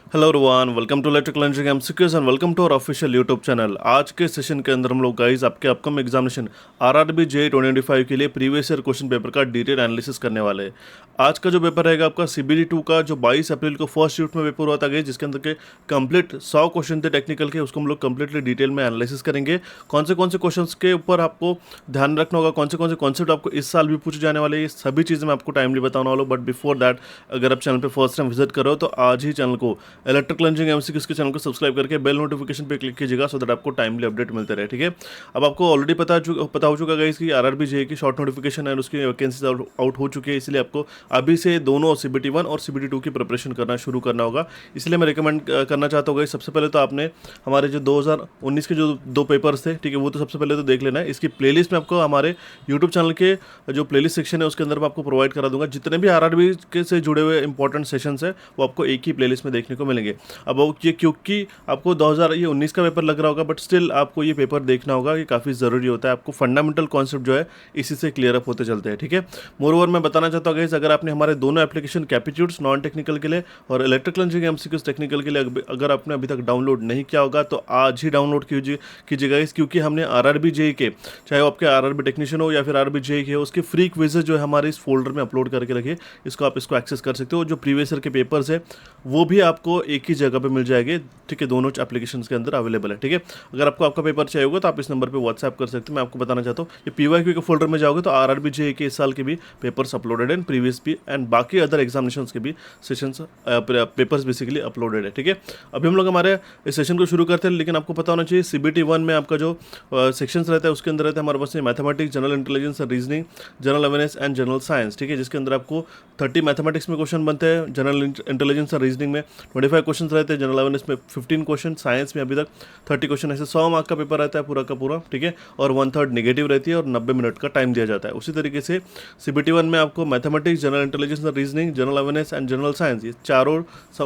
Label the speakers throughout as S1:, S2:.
S1: Hello everyone, welcome to electrical engineering MCQs and welcome to our official YouTube channel. आज के session के अंदर हम लोग गाइस आपके अपकमिंग एग्जामिनेशन आरआरबी जे 2025 के लिए प्रीवियस ईयर क्वेश्चन पेपर का डिटेल एनालिसिस करने वाले हैं। आज का जो पेपर रहेगा आपका सीबीडी 2 का, जो 22 अप्रैल को फर्स्ट शिफ्ट में पेपर हुआ था गाइस, जिसके अंदर के कंप्लीट 100 क्वेश्चन थे टेक्निकल के। उसको हम लोग कंप्लीटली डिटेल में एनालिसिस करेंगे। कौन से क्वेश्चन के ऊपर आपको ध्यान रखना होगा, कौन से कॉन्सेप्ट आपको इस साल भी पूछे जाने वाले, ये सभी चीज़ें मैं आपको टाइमली बताने वाला हूँ। बट बिफोर दैट, अगर आप चैनल पर फर्स्ट टाइम विजिट करो तो आज ही चैनल को इलेक्ट्रिकल इंजीनियरिंग एमसीक्यूज के चैनल को सब्सक्राइब करके बेल नोटिफिकेशन पे क्लिक कीजिएगा, सो दैट आपको टाइमली अपडेट मिलते रहे। ठीक है, अब आपको ऑलरेडी पता हो चुका है कि आरआरबी जे की शॉर्ट नोटिफिकेशन है, उसकी वैकेंसीज आउट हो चुकी है। इसलिए आपको अभी से दोनों सीबीटी 1 और सीबीटी 2 की प्रिपरेशन करना शुरू करना होगा। इसलिए मैं रिकमेंड करना चाहता हूँ सबसे पहले तो आपने हमारे जो 2019 के जो 2 पेपर्स थे, ठीक है, वो तो सबसे पहले तो देख लेना है। इसकी प्लेलिस्ट में आपको हमारे यूट्यूब चैनल के जो प्लेलिस्ट सेक्शन है उसके अंदर मैं आपको प्रोवाइड करा दूंगा। जितने भी आरआरबी के से जुड़े हुए इंपॉर्टेंट सेशंस है वो आपको एक ही प्लेलिस्ट में देखने को मिलेंगे। अब ये क्योंकि आपको 2019 का पेपर लग रहा होगा, बट स्टिल आपको ये पेपर देखना होगा, ये काफ़ी ज़रूरी होता है। आपको फंडामेंटल कॉन्सेप्ट जो है इसी से क्लियर अप होते चलते हैं। ठीक है, मोरओवर मैं बताना चाहता हूँ अगर आपने हमारे दोनों एप्लीकेशन कैप्टीट्यूड्स नॉन टेक्निकल के लिए और इलेक्ट्रिकल इंजीनियरिंग एमसीक्यूज टेक्निकल के लिए अगर आपने अभी तक डाउनलोड नहीं किया होगा तो आज ही डाउनलोड कीजिएगा क्योंकि हमने आरआरबी जे के, चाहे वो आपके आरआरबी टेक्नीशियन हो या फिर आरआरबी जे के हो, उसके फ्री क्विजेज जो है हमारे इस फोल्डर में अपलोड करके रखिए। आप इसको एक्सेस कर सकते हो। जो प्रीवियस ईयर के पेपर्स है वो भी आपको एक ही जगह पे मिल जाएंगे। ठीक है, दोनों एप्लीकेशन के अंदर अवेलेबल है। ठीक है, अगर आपको आपका पेपर चाहिए होगा तो आप इस नंबर पे व्हाट्सएप कर सकते हो। मैं आपको बताना चाहता हूँ, ये पीवाईक्यू के फोल्डर में जाओगे तो आरआरबी जे के इस साल के भी पेपर्स अपलोडेड है, प्रीवियस भी एंड बाकी अदर एग्जामिनेशंस के भी सेशंस पेपर्स बेसिकली अपलोडेड है। ठीक है, अभी हम लोग हमारे इस सेशन को शुरू करते हैं, लेकिन आपको पता होना चाहिए सीबीटी 1 में आपका जो सेक्शंस रहता है उसके अंदर रहता है हमारे पास mathematics, general intelligence and reasoning, general awareness and general science. ठीक है, जिसके अंदर आपको 30 मैथमेटिक्स में क्वेश्चन बनते हैं, जनरल इंटेलिजेंस और रीजनिंग में 25 क्वेश्चन रहते हैं, जनरल अवेयरनेस में 15 क्वेश्चन, साइंस में अभी तक 30 क्वेश्चन। ऐसे 100 मार्क का पेपर रहता है पूरा का पूरा। ठीक है, और 1/3 नेगेटिव रहती है और 90 मिनट का टाइम दिया जाता है। उसी तरीके से सीबीटी 1 में आपको मैथमेटिक्स, जनरल इंटेलिजेंस और reasoning, general awareness and general science, ये चारों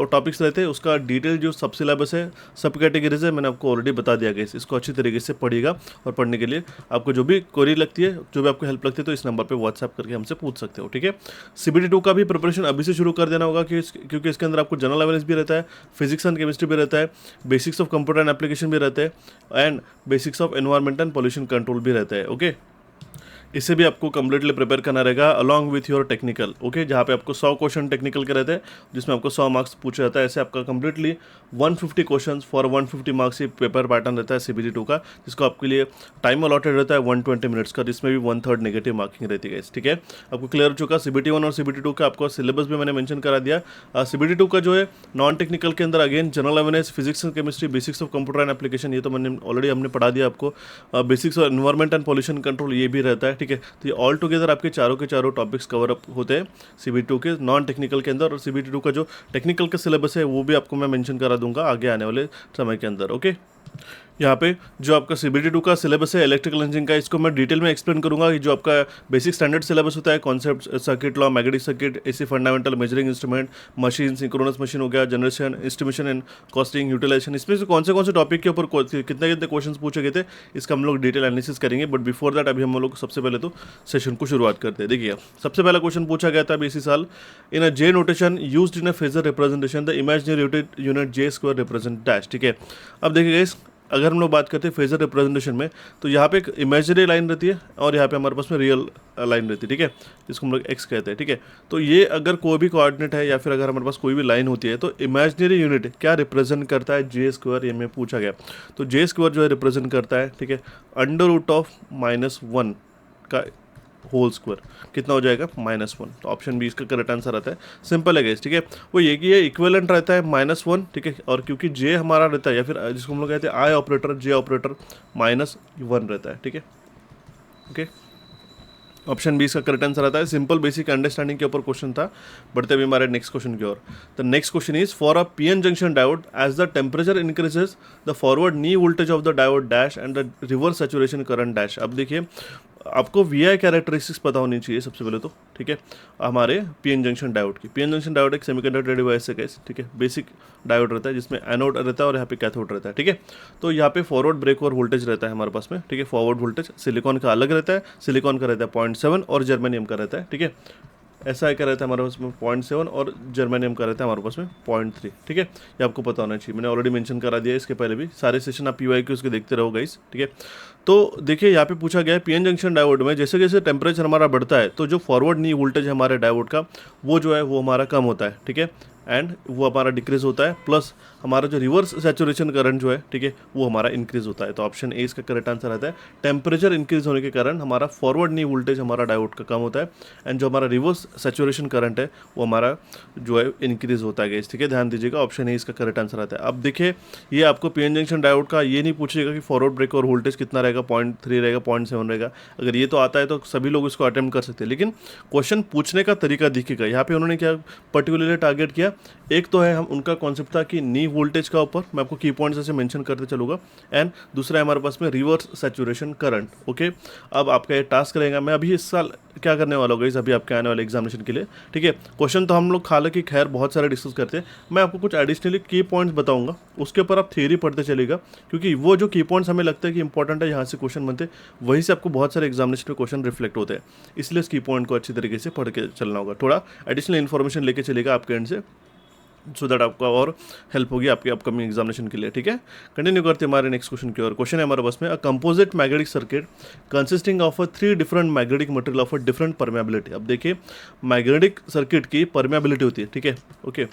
S1: टॉपिक्स रहते हैं। उसका डिटेल जो सब सिलेबस है, सब कैटेगरीज है, मैंने आपको ऑलरेडी बता दिया गया। इसको अच्छी तरीके से पढ़िएगा और पढ़ने के लिए आपको जो भी क्वेरी लगती है, जो भी आपको हेल्प लगती है, तो इस नंबर पर व्हाट्सएप करके हमसे पूछ सकते हो। ठीक है, सीबीटी 2 का भी प्रिपरेशन अभी से शुरू कर देना होगा क्योंकि इसके अंदर आपको जनरल अवेयरनेस भी रहता है, फिजिक्स एंड केमिस्ट्री भी रहता है, basics of computer and application भी रहते हैं and basics of environment and pollution control भी रहता है। ओके, इसे भी आपको कम्प्लीटली प्रिपेयर करना रहेगा along with your technical. Okay, जहाँ पे आपको 100 क्वेश्चन टेक्निकल के रहते हैं जिसमें आपको 100 मार्क्स पूछा जाता है। ऐसे आपका कम्प्लीटली 150 क्वेश्चन फॉर 150 मार्क्स ये पेपर पैटर्न रहता है सीबीटी 2 का, जिसको आपके लिए टाइम अलॉटेड रहता है 120 मिनट्स का, जिसमें भी 1/3 नेगेटिव मार्किंग रहती है। ठीक है, आपको क्लियर हो चुका सीबीटी 1 और सीबीटी 2 का आपको सिलेबस भी मैंने मेंशन करा दिया। सीबीटी 2 का जो है नॉन टेक्निकल के अंदर again general awareness, physics and chemistry, basics of computer and application, ये तो मैंने ऑलरेडी हमने पढ़ा दिया आपको। Basics of environment and pollution control ये भी रहता है। ठीक है, तो ये ऑल टुगेदर आपके चारों के चारों टॉपिक्स कवर अप होते हैं सीबीटी 2 के नॉन टेक्निकल के अंदर। और सीबीटी 2 का जो टेक्निकल का सिलेबस है वो भी आपको मैं मेंशन करा दूंगा आगे आने वाले समय के अंदर। ओके, यहाँ पे जो आपका सीबीटी 2 का सिलेबस है इलेक्ट्रिकल इंजीनियरिंग का, इसको मैं डिटेल में एक्सप्लेन करूंगा कि जो आपका बेसिक स्टैंडर्ड सिलेबस होता है, concept, circuit law, magnetic circuit, AC fundamental, measuring instrument, machine, synchronous machine हो गया, generation, estimation and costing, utilization, इसमें से कौन से टॉपिक के ऊपर कितने क्वेश्चन पूछे गए थे, इसका हम लोग डिटेल एनालिसिस करेंगे। बट बिफोर दैट अभी हम लोग सबसे पहले तो सेशन को शुरुआत करते हैं। देखिए, सबसे पहला क्वेश्चन पूछा गया था अभी इसी साल, in a j notation used in a phasor representation the imaginary unit j square represent dash. ठीक है, अब देखिए अगर हम लोग बात करते हैं फेजर रिप्रेजेंटेशन में, तो यहाँ पे एक इमेजिनरी लाइन रहती है और यहाँ पे हमारे पास में रियल लाइन रहती है। ठीक है, जिसको हम लोग एक्स कहते हैं। ठीक है, तो ये अगर कोई भी कोऑर्डिनेट है या फिर अगर हमारे पास कोई भी लाइन होती है तो इमेजिनरी यूनिट क्या रिप्रेजेंट करता है, जे स्क्वायर, ये में पूछा गया। तो जे स्क्वायर जो है रिप्रेजेंट करता है, ठीक है, √(-1) का होल स्क्वायर, कितना हो जाएगा -1। तो ऑप्शन बी इसका करेक्ट आंसर आता है। सिंपल है गाइस। ठीक है, वो ये कि ये इक्विवेलेंट रहता है -1। ठीक है, और क्योंकि जे हमारा रहता है या फिर जिसको हम लोग कहते हैं आई ऑपरेटर, जे ऑपरेटर -1 रहता है। ठीक है, ओके, ऑप्शन बी इसका करेक्ट आंसर आता है। सिंपल बेसिक अंडरस्टैंडिंग के ऊपर क्वेश्चन था। बढ़ते हुए हमारे नेक्स्ट क्वेश्चन की ओर। The next question is for a PN junction diode as the temperature increases the forward knee voltage of the diode dash and the reverse saturation current dash. अब देखिए, आपको वी आई कैरेक्टरिस्टिक्स पता होनी चाहिए सबसे पहले तो। ठीक है, हमारे पीएन जंक्शन डायोड की, पीएन जंक्शन डायोड एक सेमीकंडक्टर डिवाइस है गाइस। ठीक है, बेसिक डायोड रहता है जिसमें एनोड रहता है और यहाँ पे कैथोड रहता है। ठीक है, तो यहाँ पे फॉरवर्ड ब्रेक और वोल्टेज रहता है हमारे पास में। ठीक है, फॉरवर्ड वोल्टेज सिलिकॉन का अलग रहता है, सिलिकॉन का रहता है 0.7 और जर्मेनियम का रहता है। ठीक है, SI का रहता है हमारे पास में 0.7 और जर्मेनियम का रहता है हमारे पास में 0.3। ठीक है, ये आपको पता होना चाहिए, मैंने ऑलरेडी मेंशन करा दिया है इसके पहले भी। सारे सेशन आप PYQs के देखते रहो गाइस। ठीक है, तो देखिए यहाँ पे पूछा गया है PN जंक्शन डायोड में जैसे जैसे टेम्परेचर हमारा बढ़ता है तो जो फॉरवर्ड नी वोल्टेज है हमारे डायोड का वो जो है वो हमारा कम होता है। ठीक है, एंड वो हमारा डिक्रीज होता है, प्लस हमारा जो रिवर्स सैचुरेशन करंट जो है, ठीक है, वो हमारा इंक्रीज होता है। तो ऑप्शन ए इसका करेक्ट आंसर आता है। टेम्परेचर इंक्रीज होने के कारण हमारा फॉरवर्ड नी वोल्टेज हमारा डायोड का कम होता है, एंड जो हमारा रिवर्स सैचुरेशन करंट है वो हमारा जो है इंक्रीज होता है। ठीक है, ध्यान दीजिएगा, ऑप्शन ए इसका करेक्ट आंसर आता है। अब देखिए ये आपको PN जंक्शन डायोड का ये नहीं पूछेगा कि फॉरवर्ड ब्रेक और वोल्टेज कितना रहेगा, 0.3 रहेगा, 0.7 रहेगा। अगर ये तो आता है तो सभी लोग इसको अटेम्प्ट कर सकते हैं, लेकिन क्वेश्चन पूछने का तरीका दिखेगा। यहाँ पे उन्होंने क्या पर्टिकुलरली टारगेट किया, एक तो है हम उनका कॉन्सेप्ट था कि नी वोल्टेज का ऊपर, मैं आपको की पॉइंट्स ऐसे मेंशन करते चलूँगा, एंड दूसरा है हमारे पास में रिवर्स सैचुरेशन करंट। ओके, अब आपका ये टास्क रहेगा, मैं अभी इस साल क्या करने वाला होगा इस अभी आपके आने वाले एग्जामिनेशन के लिए। ठीक है, क्वेश्चन तो हम लोग हालांकि खैर बहुत सारे डिस्कस करते हैं, मैं आपको कुछ एडिशनली की पॉइंट्स बताऊंगा, उसके ऊपर आप थियरी पढ़ते चलेगा, क्योंकि वो जो की पॉइंट्स हमें लगता है कि इंपॉर्टेंट है, यहाँ से क्वेश्चन बनते हैं, वहीं से आपको बहुत सारे एग्जामिनेशन में क्वेश्चन रिफ्लेक्ट होते हैं, इसलिए इस की पॉइंट को अच्छी तरीके से पढ़ के चलना होगा, थोड़ा एडिशनल इन्फॉर्मेशन लेके चलेगा आपके एंड से, सो दैट आपका और हेल्प होगी आपके अपकमिंग एग्जामिनेशन के लिए। ठीक है, कंटिन्यू करते हैं हमारे नेक्स्ट क्वेश्चन की ओर। क्वेश्चन है हमारे पास में, a composite magnetic circuit consisting of 3 different magnetic material of a different permeability. अब देखिए मैग्नेटिक सर्किट की परमेबिलिटी होती है, ठीक है, ओके,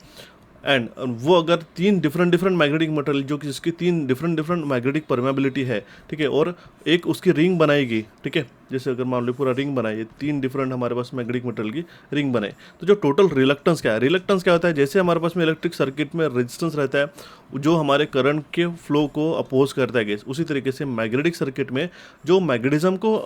S1: एंड वो अगर 3 डिफरेंट मैग्नेटिक मटेरियल जो कि जिसकी 3 डिफरेंट मैग्नेटिक परमेबिलिटी है, ठीक है, और एक उसकी रिंग बनाएगी, ठीक है, जैसे अगर मान लो पूरा रिंग बनाए, 3 डिफरेंट हमारे पास मैग्नेटिक मटेरियल की रिंग बने, तो जो टोटल रिलक्टेंस क्या है, रिलक्टेंस क्या होता है, जैसे हमारे पास में इलेक्ट्रिक सर्किट में रेजिस्टेंस रहता है जो हमारे करंट के फ्लो को अपोज करता है गैस, उसी तरीके से मैग्नेटिक सर्किट में जो मैग्नेटिज्म को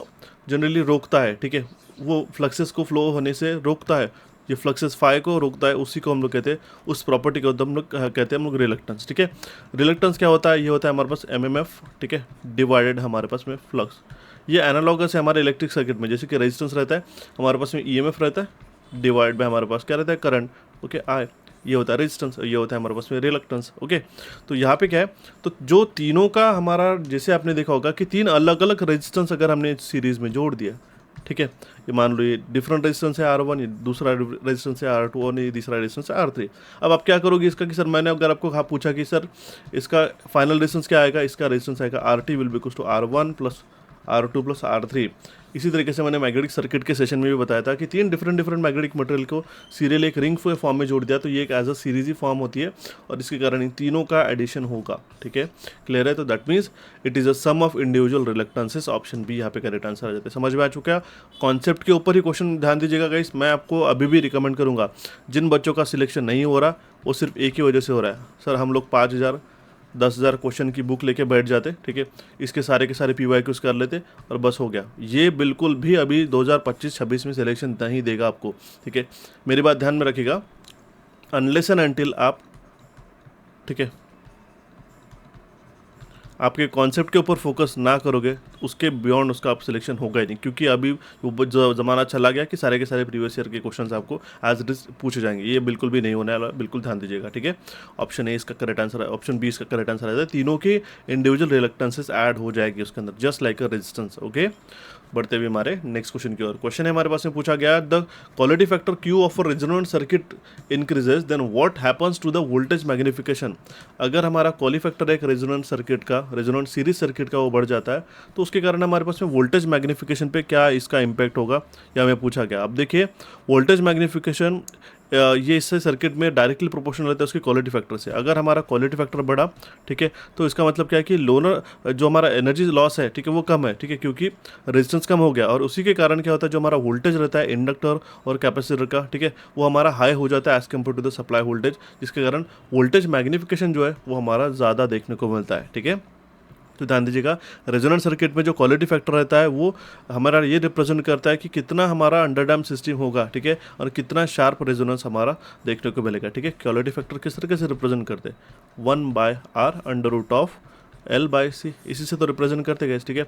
S1: जनरली रोकता है, ठीक है, वो फ्लक्सेस को फ्लो होने से रोकता है, ये फ्लक्सेस फाई को रोकता है, उसी को हम लोग कहते हैं, उस प्रॉपर्टी को हम लोग कहते हैं हम लोग रिलक्टेंस। ठीक है, रिलक्टेंस क्या होता है, ये होता है हमारे पास MMF, ठीक है, डिवाइडेड हमारे पास में फ्लक्स। ये एनालॉगस है हमारे इलेक्ट्रिक सर्किट में, जैसे कि रेजिस्टेंस रहता है हमारे पास में EMF रहता है, डिवाइड बाय हमारे पास क्या रहता है, करंट, ओके, I, ये होता है रेजिस्टेंस, ये होता है हमारे पास में रिलक्टेंस। ओके, तो यहाँ पे क्या है, तो जो तीनों का हमारा, जैसे आपने देखा होगा कि 3 अलग अलग रेजिस्टेंस अगर हमने सीरीज में जोड़ दिया, ठीक है, ये मान लो ये डिफरेंट रेजिस्टेंस है R1, ये दूसरा रेजिस्टेंस है R2 और ये तीसरा रेजिस्टेंस है R3। अब आप क्या करोगे इसका कि सर मैंने अगर आपको पूछा कि सर इसका फाइनल रेजिस्टेंस क्या आएगा, इसका रेजिस्टेंस आएगा RT will be equals to R1 plus R2 plus R3। इसी तरीके से मैंने मैग्नेटिक सर्किट के सेशन में भी बताया था कि 3 डिफरेंट मैग्नेटिक मटेरियल को सीरियल एक रिंग फॉर्म में जोड़ दिया तो ये एक एज अ सीरीज ही फॉर्म होती है और इसके कारण इन तीनों का एडिशन होगा। ठीक है, क्लियर है, तो that means it is a sum of individual reluctances. Option B यहाँ पे करेक्ट आंसर आ जाता है। समझ में आ चुका है, कॉन्सेप्ट के ऊपर ही क्वेश्चन ध्यान दीजिएगा गाइस। मैं आपको अभी भी रिकमेंड करूँगा, जिन बच्चों का सिलेक्शन नहीं हो रहा वो सिर्फ एक ही वजह से हो रहा है, सर हम लोग 5,000 10,000 क्वेश्चन की बुक लेके बैठ जाते, ठीक है, इसके सारे के सारे PYQs कर लेते और बस हो गया। ये बिल्कुल भी अभी 2025-26 में सिलेक्शन नहीं देगा आपको। ठीक है, मेरी बात ध्यान में रखिएगा, अनलेस एंड अनटिल आप, ठीक है, आपके कॉन्सेप्ट के ऊपर फोकस ना करोगे उसके बियॉन्ड उसका आप सिलेक्शन होगा ही नहीं, क्योंकि अभी वो ज़माना चला गया कि सारे के सारे प्रीवियस ईयर के क्वेश्चंस आपको एज इट इज पूछे जाएंगे। ये बिल्कुल भी नहीं होने वाला, बिल्कुल ध्यान दीजिएगा। ठीक है, ऑप्शन ए इसका करेक्ट आंसर है, ऑप्शन बी इसका करेक्ट आंसर है। तीनों की इंडिविजुअल रिलक्टेंसेस ऐड हो जाएगी उसके अंदर, just like a resistance. Okay, बढ़ते हुए हमारे नेक्स्ट क्वेश्चन की ओर। क्वेश्चन है हमारे पास में पूछा गया, the quality factor Q of a resonant circuit increases then what happens to the voltage magnification. अगर हमारा क्वालिटी फैक्टर एक रेजोनेंट सर्किट का, रेजोनेंट सीरीज सर्किट का वो बढ़ जाता है तो उसके कारण हमारे पास में वोल्टेज मैग्निफिकेशन पे क्या इसका इम्पैक्ट होगा, या हमें पूछा गया। अब देखिए वोल्टेज मैग्निफिकेशन ये इससे सर्किट में डायरेक्टली प्रोपोर्शनल रहता है उसकी क्वालिटी फैक्टर से। अगर हमारा क्वालिटी फैक्टर बढ़ा, ठीक है, तो इसका मतलब क्या है कि लोनर जो हमारा एनर्जी लॉस है, ठीक है, वो कम है, ठीक है, क्योंकि रेजिस्टेंस कम हो गया और उसी के कारण क्या होता है, जो हमारा वोल्टेज रहता है इंडक्टर और कैपेसिटर का, ठीक है, वो हमारा हाई हो जाता है as compare to the supply voltage, जिसके कारण वोल्टेज मैग्निफिकेशन जो है वो हमारा ज़्यादा देखने को मिलता है। ठीक है, तो ध्यान दीजिएगा, रेजोनेंट सर्किट में जो क्वालिटी फैक्टर रहता है वो हमारा ये रिप्रेजेंट करता है कि कितना हमारा अंडरडैम्प सिस्टम होगा, ठीक है, और कितना शार्प रेजोनेंस हमारा देखने को मिलेगा। ठीक है, क्वालिटी फैक्टर किस तरीके से रिप्रेजेंट करते हैं, 1/R √ L/C, इसी से तो रिप्रेजेंट करते गए। ठीक है,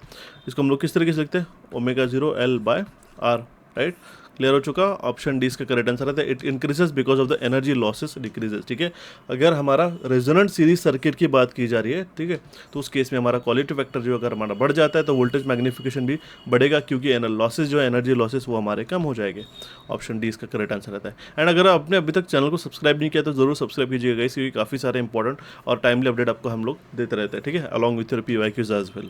S1: इसको हम लोग किस तरीके से लिखते हैं, ω0 L/R, राइट। क्लियर हो चुका। ऑप्शन डी इसका करेक्ट आंसर आता है, it increases because of the energy losses decreases. ठीक है, अगर हमारा रेजोनेंट सीरीज सर्किट की बात की जा रही है, ठीक है, तो उस केस में हमारा क्वालिटी फैक्टर जो अगर हमारा बढ़ जाता है तो वोल्टेज मैग्निफिकेशन भी बढ़ेगा, क्योंकि लॉसेज जो है एनर्जी लॉसेस वो हमारे कम हो जाएंगे। ऑप्शन डी इसका करेक्ट आंसर आता है। एंड अगर आपने अभी तक चैनल को सब्सक्राइब नहीं किया तो जरूर सब्सक्राइब कीजिएगा, क्योंकि काफ़ी सारे इंपॉर्टेंट और टाइमली अपडेट आपको हम लोग देते रहते हैं। ठीक है, along with your PYQs as well.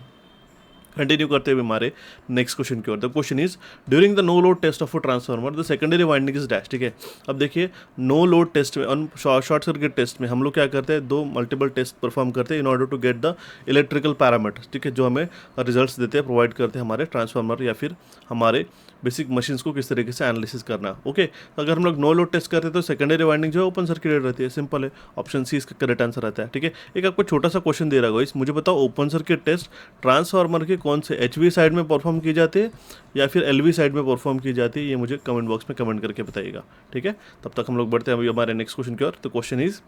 S1: Continue करते हुए हमारे नेक्स्ट क्वेश्चन की ओर। The question is, during the no load test of a transformer the secondary winding is dash. ठीक है, अब देखिए नो लोड टेस्ट में, शॉर्ट सर्किट टेस्ट में हम लोग क्या करते हैं, दो मल्टीपल टेस्ट परफॉर्म करते हैं in order to get the electrical parameters. ठीक है, जो हमें रिजल्ट्स देते हैं, प्रोवाइड करते हैं हमारे ट्रांसफार्मर या फिर हमारे बेसिक मशीन्स को किस तरीके से एनालिसिस करना। ओके, तो अगर हम लोग नो लोड टेस्ट करते हैं तो सेकेंडरी वाइंडिंग जो है ओपन सर्किटेड रहती है, सिंपल है। ऑप्शन सी इसका करेक्ट आंसर आता है। ठीक है, एक आपको छोटा सा क्वेश्चन दे रहा होगा, इस मुझे बताओ ओपन सर्किट टेस्ट ट्रांसफार्मर के कौन से HV साइड में परफॉर्म की जाती है या फिर LV साइड में परफॉर्म की जाती है, ये मुझे कमेंट बॉक्स में कमेंट करके बताइएगा। ठीक है, तब तक हम लोग बढ़ते हैं अभी हमारे नेक्स्ट क्वेश्चन की ओर। तो question is,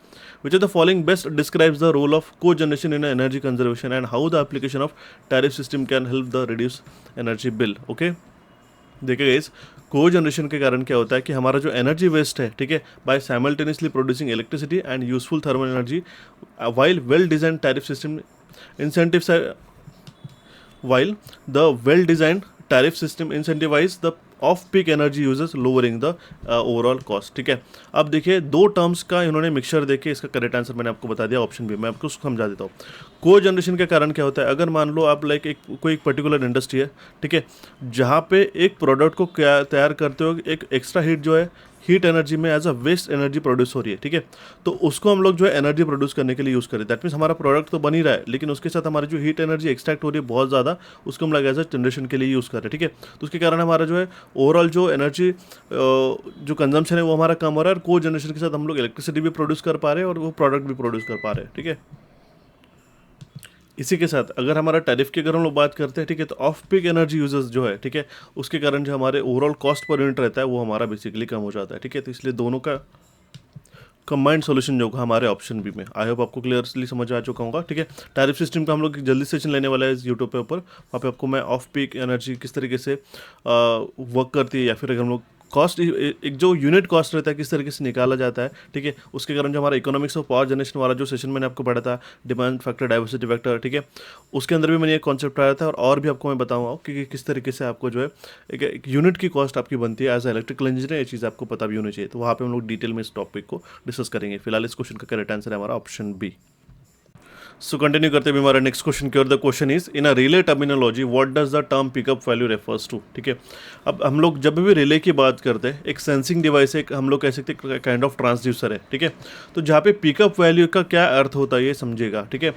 S1: which of the following best describes the role of cogeneration in energy conservation and how the application of tariff system can help the reduce energy bill. Okay, देखिए guys, cogeneration के कारण क्या होता है कि हमारा जो energy waste है, ठीक है, by simultaneously producing electricity and useful thermal energy while well design tariff system incentives while the well-designed tariff system incentivize the off-peak energy users lowering the overall cost। ठीक है, अब देखिए दो टर्म्स का इन्होंने मिक्सचर देके इसका करेक्ट आंसर मैंने आपको बता दिया, ऑप्शन बी। मैं आपको समझा देता हूँ। को जनरेशन के कारण क्या होता है, अगर मान लो आप लाइक कोई एक पर्टिकुलर इंडस्ट्री है, ठीक है, जहाँ पे एक प्रोडक्ट को क्या तैयार करते हो, एक एक्स्ट्रा हीट जो है हीट एनर्जी में as a waste energy produce हो रही है। ठीक है, तो उसको हम लोग जो है एनर्जी प्रोड्यूस करने के लिए यूज़ करें। दैट मीन्स हमारा प्रोडक्ट तो बन ही रहा है, लेकिन उसके साथ हमारी जो हीट एनर्जी एक्सट्रैक्ट हो रही है बहुत ज़्यादा, उसको हम लोग एज अ जनरेशन के लिए यूज़ कर रहे हैं। ठीक है, तो उसके कारण हमारा जो है ओवरऑल जो एनर्जी जो कंजम्पशन है वो हमारा कम हो रहा है, और को जनरेशन के साथ हम लोग इलेक्ट्रिसिटी भी प्रोड्यूस कर पा रहे हैं और वो प्रोडक्ट भी प्रोड्यूस कर पा रहे हैं। ठीक है, इसी के साथ अगर हमारा टैरिफ की अगर हम लोग बात करते हैं, ठीक है, तो ऑफ पीक एनर्जी यूजर्स जो है, ठीक है, उसके कारण जो हमारे ओवरऑल कॉस्ट पर यूनिट रहता है वो हमारा बेसिकली कम हो जाता है। ठीक है, तो इसलिए दोनों का कंबाइंड सॉल्यूशन जो हमारे ऑप्शन बी में। आई होप आपको क्लियरली समझ आ चुका होगा। ठीक है, टैरिफ सिस्टम का हम लोग जल्दी सेशन लेने वाला है यूट्यूब पे ऊपर, वहाँ पे आपको मैं ऑफ पीक एनर्जी किस तरीके से वर्क करती है, या फिर अगर हम लोग कॉस्ट एक जो यूनिट कॉस्ट रहता है किस तरीके से निकाला जाता है, ठीक है, उसके कारण जो हमारा इकोनॉमिक्स ऑफ पावर जनरेशन वाला जो सेशन मैंने आपको पढ़ा था, डिमांड फैक्टर डाइवर्सिटी फैक्टर, ठीक है, उसके अंदर भी मैंने एक कॉन्सेप्ट पढ़ाया था, और भी आपको मैं बताऊंगा कि किस तरीके से आपको जो है एक यूनिट की कॉस्ट आपकी बनती है एज ए इलेक्ट्रिकल इंजीनियर, ये चीज़ आपको पता भी होनी चाहिए। तो वहाँ पे हम लोग डिटेल में इस टॉपिक को डिस्कस करेंगे। फिलहाल इस क्वेश्चन का करेक्ट आंसर है हमारा ऑप्शन बी। सो कंटिन्यू करते हुए हमारा नेक्स्ट क्वेश्चन की ओर। The question is, in a relay terminology what does the term pickup value refers to. ठीक है, अब हम लोग जब भी रिले की बात करते हैं, एक सेंसिंग डिवाइस है, एक हम लोग कह सकते हैं काइंड ऑफ ट्रांसड्यूसर है। ठीक है, तो जहाँ पे पिकअप वैल्यू का क्या अर्थ होता है ये समझिएगा। ठीक है,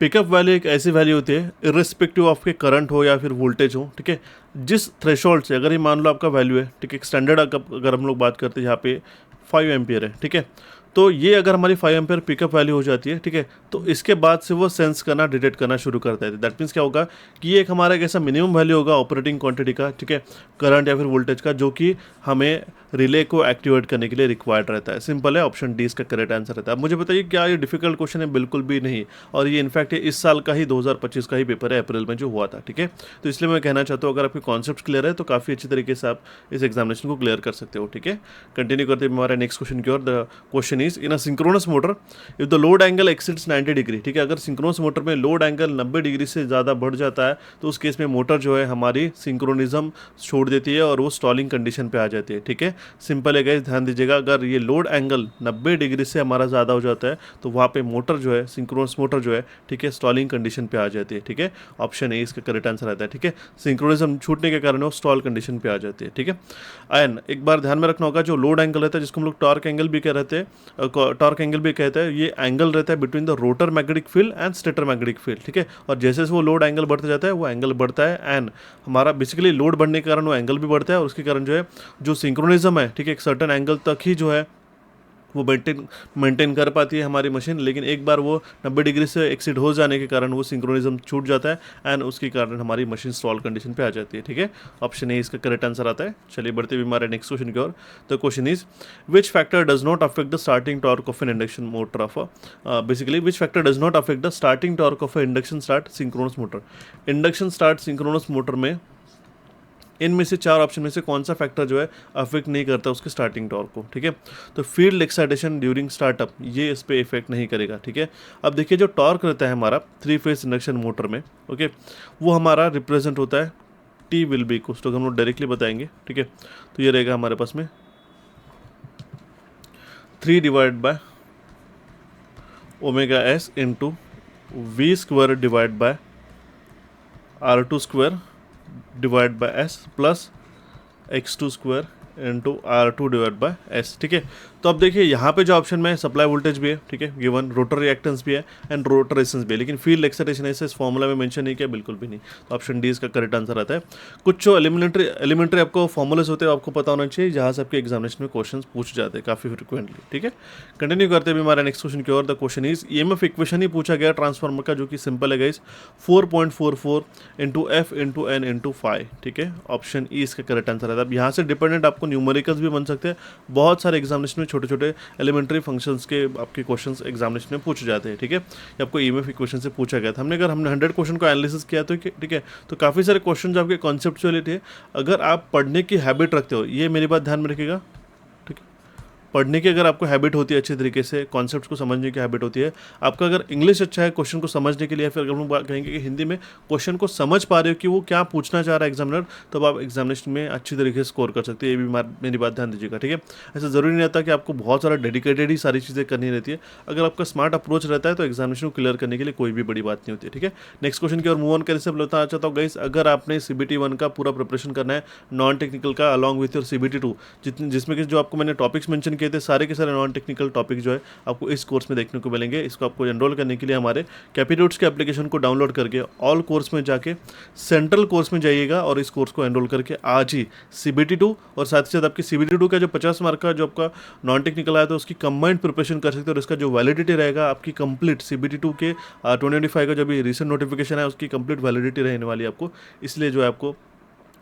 S1: पिकअप वैल्यू एक ऐसी वैल्यू होती है इर्रिस्पेक्टिव ऑफ के करंट हो या फिर वोल्टेज हो, ठीक है, जिस थ्रेशोल्ड से अगर ये मान लो आपका वैल्यू है, ठीक है, एक स्टैंडर्ड अगर हम लोग बात करते हैं यहाँ पे 5 एम्पियर है, ठीक है, तो ये अगर हमारी 5 एम्पियर पिकअप वैल्यू हो जाती है, ठीक है, तो इसके बाद से वो सेंस करना, डिटेक्ट करना शुरू करता है। दैट मीन्स क्या होगा कि ये एक हमारा एक ऐसा मिनिमम वैल्यू होगा ऑपरेटिंग क्वांटिटी का, ठीक है, करंट या फिर वोल्टेज का, जो कि हमें रिले को एक्टिवेट करने के लिए रिक्वायर्ड रहता है। सिंपल है, ऑप्शन डी इसका करेक्ट आंसर रहता है। अब मुझे बताइए क्या ये डिफिकल्ट क्वेश्चन है? बिल्कुल भी नहीं, और ये इनफैक्ट ये इस साल का ही 2025 का ही पेपर है, अप्रैल में जो हुआ था। ठीक है, तो इसलिए मैं कहना चाहता हूँ अगर आपके कॉन्सेप्ट क्लियर है तो काफ़ी अच्छी तरीके से आप इस एग्जामिनेशन को क्लियर कर सकते हो। ठीक है, कंटिन्यू करते हैं हमारे नेक्स्ट क्वेश्चन की ओर। The question is, in a synchronous motor if the load angle exceeds 90 degree, ठीक है, अगर सिंक्रोनस मोटर में लोड एंगल 90 डिग्री से ज़्यादा बढ़ जाता है तो उस केस में मोटर जो है हमारी सिंक्रोनिज्म छोड़ देती है और वो स्टॉलिंग कंडीशन पे आ जाती है। ठीक है, सिंपल है गाइस, ध्यान दीजिएगा, अगर ये लोड एंगल 90 डिग्री से हमारा ज़्यादा हो जाता है तो वहाँ पे मोटर जो है, सिंक्रोनस मोटर जो है, ठीक है, स्टॉलिंग कंडीशन पे आ जाती है। ठीक है, ऑप्शन ए इसका करेक्ट आंसर आता है। ठीक है, सिंक्रोनिज्म छूटने के कारण वो स्टॉल कंडीशन पे आ जाती है। ठीक है, एंड एक बार ध्यान में रखना होगा, जो लोड एंगल रहता है जिसको हम लोग टॉर्क एंगल भी कहते हैं, टॉर्क एंगल भी कहते हैं, ये एंगल रहता है between the rotor magnetic field and stator magnetic field. ठीक है, और जैसे जैसे वो लोड एंगल बढ़ता जाता है वो एंगल बढ़ता है, एंड हमारा बेसिकली लोड बढ़ने के कारण वो एंगल भी बढ़ता है, और उसके कारण जो है जो सिंक्रोनिज्म है, ठीक है, एक सर्टेन एंगल तक ही जो है वो मेंटेन कर पाती है हमारी मशीन, लेकिन एक बार वो 90 डिग्री से एक्सीड हो जाने के कारण वो सिंक्रोनिज्म छूट जाता है, एंड उसके कारण हमारी मशीन स्टॉल कंडीशन पे आ जाती है। ठीक है, ऑप्शन ए इसका करेक्ट आंसर आता है। चलिए बढ़ते हुए हमारे नेक्स्ट क्वेश्चन की ओर। The question is, which factor does not affect the starting torque of an induction motor of basically which factor does not affect the starting torque of a induction start synchronous motor. Induction start synchronous motor में इनमें से 4 option में से कौन सा factor जो है affect नहीं करता उसके स्टार्टिंग टॉर्क को, ठीक है। तो फील्ड एक्साइटेशन ड्यूरिंग स्टार्टअप ये इस पर इफेक्ट नहीं करेगा, ठीक है। अब देखिए जो टॉर्क रहता है हमारा 3 फेज इंडक्शन मोटर में, ओके, वो हमारा रिप्रेजेंट होता है टी विल बी को, तो हम लोग डायरेक्टली बताएंगे, ठीक है। तो ये रहेगा हमारे पास में 3 divide by omega S into V square divide by R2 square divide by S plus X2 square into R2 divide by S, ठीक है। तो अब देखिए यहाँ पे जो ऑप्शन में सप्लाई वोल्टेज भी है, ठीक है, गिवन रोटर रिएक्टेंस भी है एंड रोटर रेजिस्टेंस भी है, लेकिन फील्ड एक्साइटेशन ऐसे इस फॉर्मूला में मेंशन नहीं किया, बिल्कुल भी नहीं। तो ऑप्शन डी इसका करेक्ट आंसर आता है। कुछ जो एलिमेंट्री आपको फॉर्मूलेस होते हैं आपको पता होना चाहिए, जहाँ से आपके एग्जामिनेशन में क्वेश्चन पूछ जाते हैं काफ़ी फ्रिक्वेंटली, ठीक है। कंटिन्यू करते हैं हमारा नेक्स्ट क्वेश्चन की ओर। The question is EMF equation ही पूछा गया ट्रांसफार्मर का, जो कि सिंपल है guys, 4.44 into F into N into 5, ठीक है। ऑप्शन ई इसका करेक्ट आंसर आता है। अब यहाँ से डिपेंडेंट आपको न्यूमेरिकल्स भी बन सकते हैं, बहुत सारे एग्जामिनेशन में छोटे छोटे एलिमेंट्री फंक्शंस के आपके क्वेश्चंस एग्जामिनेशन में पूछे जाते हैं, ठीक है। ये आपको ईएमएफ इक्वेशन से पूछा गया था। हमने 100 क्वेश्चन को एनालिसिस किया तो, ठीक है। तो काफ़ी सारे क्वेश्चन जो आपके कॉन्सेप्चुअली थे, अगर आप पढ़ने की हैबिट रखते हो, ये मेरी बात ध्यान में रखिएगा, ठीक है। पढ़ने की अगर आपको हैबिट होती है, अच्छे तरीके से कॉन्सेप्ट को समझने की हैबिट होती है, आपका अगर इंग्लिश अच्छा है क्वेश्चन को समझने के लिए, फिर अगर हम बात कहेंगे कि हिंदी में क्वेश्चन को समझ पा रहे हो कि वो क्या पूछना चाह रहा है एग्जामिनर, तब आप एग्जामिनेशन में अच्छी तरीके से स्कोर कर सकते हैं। ये भी मेरी बात ध्यान दीजिएगा, ठीक है। ऐसा ज़रूरी नहीं रहता कि आपको बहुत सारा डेडिकेटेड ही सारी चीज़ें करनी रहती है। अगर आपका स्मार्ट अप्रोच रहता है तो एग्जामिनेशन को क्लियर करने के लिए कोई भी बड़ी बात नहीं होती है, ठीक है। नेक्स्ट क्वेश्चन की ओर मूव ऑन करने से बताना चाहता हूँ गाइस, अगर आपने CBT 1 का पूरा प्रिपरेशन करना है नॉन टेक्निकल का अलॉन्ग विथ योर CBT 2, जिसमें कि जो आपको मैंने टॉपिक्स मेंशन किए थे, सारे के सारे नॉन टेक्निकल टॉपिक जो है आपको इस कोर्स में देखने को मिलेंगे। इसको आपको एनरोल करने के लिए हमारे कैपिट्यूड्स के एप्लीकेशन को डाउनलोड करके ऑल कोर्स में जाके सेंट्रल कोर्स में जाइएगा और इस कोर्स को एनरोल करके आज ही CBT 2 और साथ ही साथ आपकी CBT 2 का जो 50 मार्क का जो आपका नॉन टेक्निकल आया था उसकी कंबाइंड प्रिपरेशन कर सकते हो, और इसका जो वैलिडिटी रहेगा आपकी कंप्लीट CBT 2 के 2025 का जो भी रिसेंट नोटिफिकेशन है उसकी कंप्लीट वैलिडिटी रहने वाली है आपको। इसलिए जो है आपको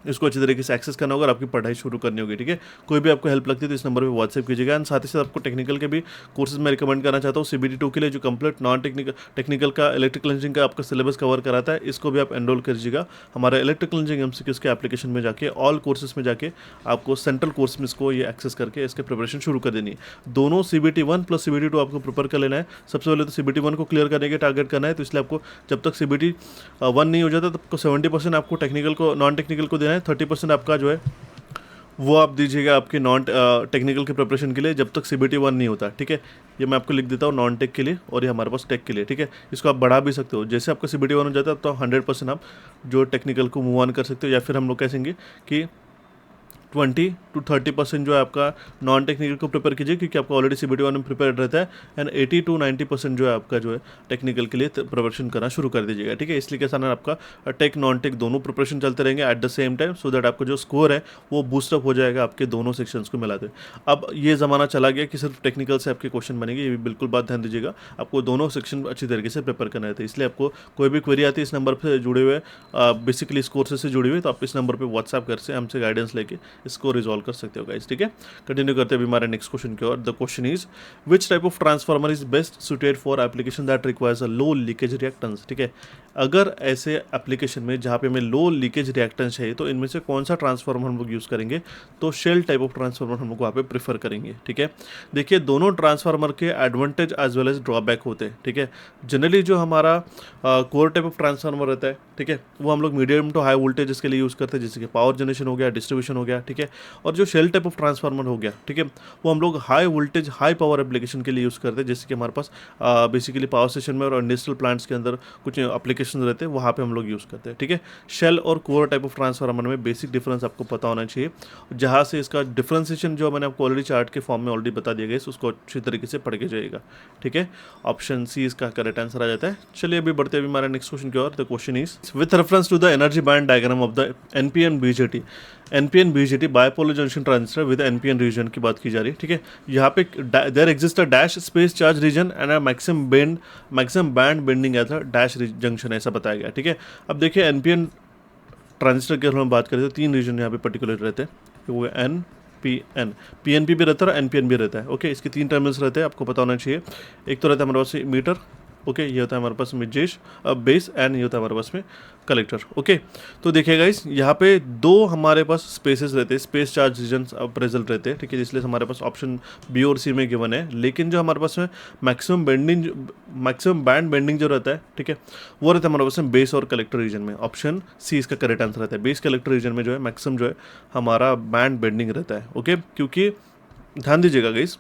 S1: इसको अच्छी तरीके से एक्सेस करना होगा और आपकी पढ़ाई शुरू करनी होगी, ठीक है। कोई भी आपको हेल्प लगती है तो इस नंबर पे व्हाट्सएप कीजिएगा। एंड साथ ही साथ आपको टेक्निकल के भी कोर्सेज में रिकमेंड करना चाहता हूँ। CBT 2 के लिए जो कंप्लीट नॉन टेक्निकल का इलेक्ट्रिकल इंजीनियरिंग का आपका सिलेबस कवर कराता है, इसको भी आप एनरोल कीजिएगा हमारे इलेक्ट्रिकल इंजीनियरिंग MCQs के एप्लीकेशन में जाके, ऑल कोर्सेज में जाके आपको सेंट्रल कोर्स में इसको ये एक्सेस करके इसके प्रिपरेशन शुरू कर देनी है। दोनों CBT 1 प्लस CBT 2 आपको प्रिपेयर कर लेना है। सबसे पहले तो CBT 1 को क्लियर करने के टारगेट करना है, तो इसलिए आपको जब तक CBT 1 नहीं हो जाता तब आपको 70% आपको टेक्निकल को नॉन टेक्निकल को देना है, 30% आपका जो है वो आप दीजिएगा आपके नॉन टेक्निकल के प्रिपरेशन के लिए जब तक CBT 1 नहीं होता, ठीक है। ये मैं आपको लिख देता हूँ नॉन टेक के लिए और ये हमारे पास टेक के लिए, ठीक है। इसको आप बढ़ा भी सकते हो, जैसे आपका CBT 1 हो जाता है तो 100% आप जो टेक्निकल को मूव ऑन कर सकते हो, या फिर हम लोग कहेंगे कि 20 to 30% जो है आपका नॉन टेक्निकल को प्रिपेयर कीजिए, क्योंकि आपका ऑलरेडी CBT 1 में प्रिपेयर रहता है। एंड 80 to 90% जो है आपका जो है टेक्निकल के लिए प्रिपरेशन करना शुरू कर दीजिएगा, ठीक है। इसलिए कैसा ना आपका टेक नॉन टेक दोनों प्रिपरेशन चलते रहेंगे at the same time, so that आपको जो स्कोर है वो बूस्टअप हो जाएगा आपके दोनों सेक्शंस को मिलाते। अब ये ज़माना चला गया कि सिर्फ टेक्निकल से आपके क्वेश्चन बनेंगे, ये भी बिल्कुल बात ध्यान दीजिएगा। आपको दोनों सेक्शन अच्छी तरीके से प्रिपेयर करना रहता है। इसलिए आपको कोई भी क्वेरी आती है इस नंबर पर जुड़े हुए, बेसिकली इस कोर्सेज से जुड़े हुए, तो आप इस नंबर पर व्हाट्सएप कर से हमसे गाइडेंस लेके इसको रिजॉल्व कर सकते हो गाइस, ठीक है। कंटिन्यू करते हैं हमारे नेक्स्ट क्वेश्चन की ओर। The question is which type of transformer is best suited for application that requires a low leakage reactance, ठीक है। अगर ऐसे एप्लीकेशन में जहाँ पे हमें लो लीकेज रिएक्टेंस चाहिए तो इनमें से कौन सा ट्रांसफार्मर हम लोग यूज़ करेंगे, तो शेल टाइप ऑफ ट्रांसफार्मर हम लोग वहाँ पे प्रेफर करेंगे, ठीक है। देखिए दोनों ट्रांसफार्मर के advantage as well as drawback होते हैं, ठीक है। जनरली जो हमारा कोर टाइप ऑफ ट्रांसफार्मर रहता है, ठीक है, वो हम लोग मीडियम टू हाई वोल्टेज के लिए यूज़ करते हैं, जैसे कि पावर जनरेशन हो गया, डिस्ट्रीब्यूशन हो गया, ठीक है। और जो शेल टाइप ऑफ ट्रांसफार्मर हो गया, ठीक है, वो हम लोग high voltage high power application के लिए यूज़ करते हैं, जैसे कि हमारे पास बेसिकली पावर स्टेशन में और इंडस्ट्रियल प्लांट्स के अंदर कुछ एप्लीकेशन रहते हैं, वहाँ पे हम लोग यूज़ करते हैं, ठीक है। शेल और कोर टाइप ऑफ ट्रांसफार्मर में बेसिक डिफरेंस आपको पता होना चाहिए, जहाँ से इसका डिफरेंशिएशन जो मैंने आपको ऑलरेडी चार्ट के फॉर्म में ऑलरेडी बता दिया गया है, उसको अच्छी तरीके से पढ़ के जाइएगा, ठीक है। ऑप्शन सी इसका करेक्ट आंसर आ जाता है। चलिए अभी बढ़ते हैं हमारे नेक्स्ट क्वेश्चन की ओर। The question is with reference to the energy band diagram of the NPN BJT bipolar junction transistor with NPN region की बात की जा रही है, ठीक है। यहाँ पे there exist a dash space charge region and a maximum band bending at the dash junction, ऐसा बताया गया, ठीक है। अब देखिए NPN ट्रांजिस्टर की हम बात करें तो 3 रीजन यहाँ पे पर्टिकुलर रहते हैं, वो NPN, PNP भी रहता है और NPN भी रहता है, ओके। इसके 3 टर्मिनल्स रहते हैं, आपको पता होना चाहिए। एक तो रहता है हमारे पास मीटर, ओके, ये होता है हमारे पास में बेस एंड ये होता है हमारे पास में कलेक्टर। ओके, तो देखिए गाइस यहाँ पे दो हमारे पास स्पेसेस रहते हैं, स्पेस चार्ज रीजन प्रेजेंट रहते हैं, ठीक है, इसलिए हमारे पास ऑप्शन बी और सी में गिवन है। लेकिन जो हमारे पास में मैक्सिमम बैंड बेंडिंग जो रहता है, ठीक है, वो रहता है हमारे पास में बेस और कलेक्टर रीजन में। ऑप्शन सी इसका करेक्ट आंसर रहता है। बेस कलेक्टर रीजन में जो है मैक्सिमम जो है हमारा बैंड बेंडिंग रहता है। ओके, क्योंकि ध्यान दीजिएगा गाइस,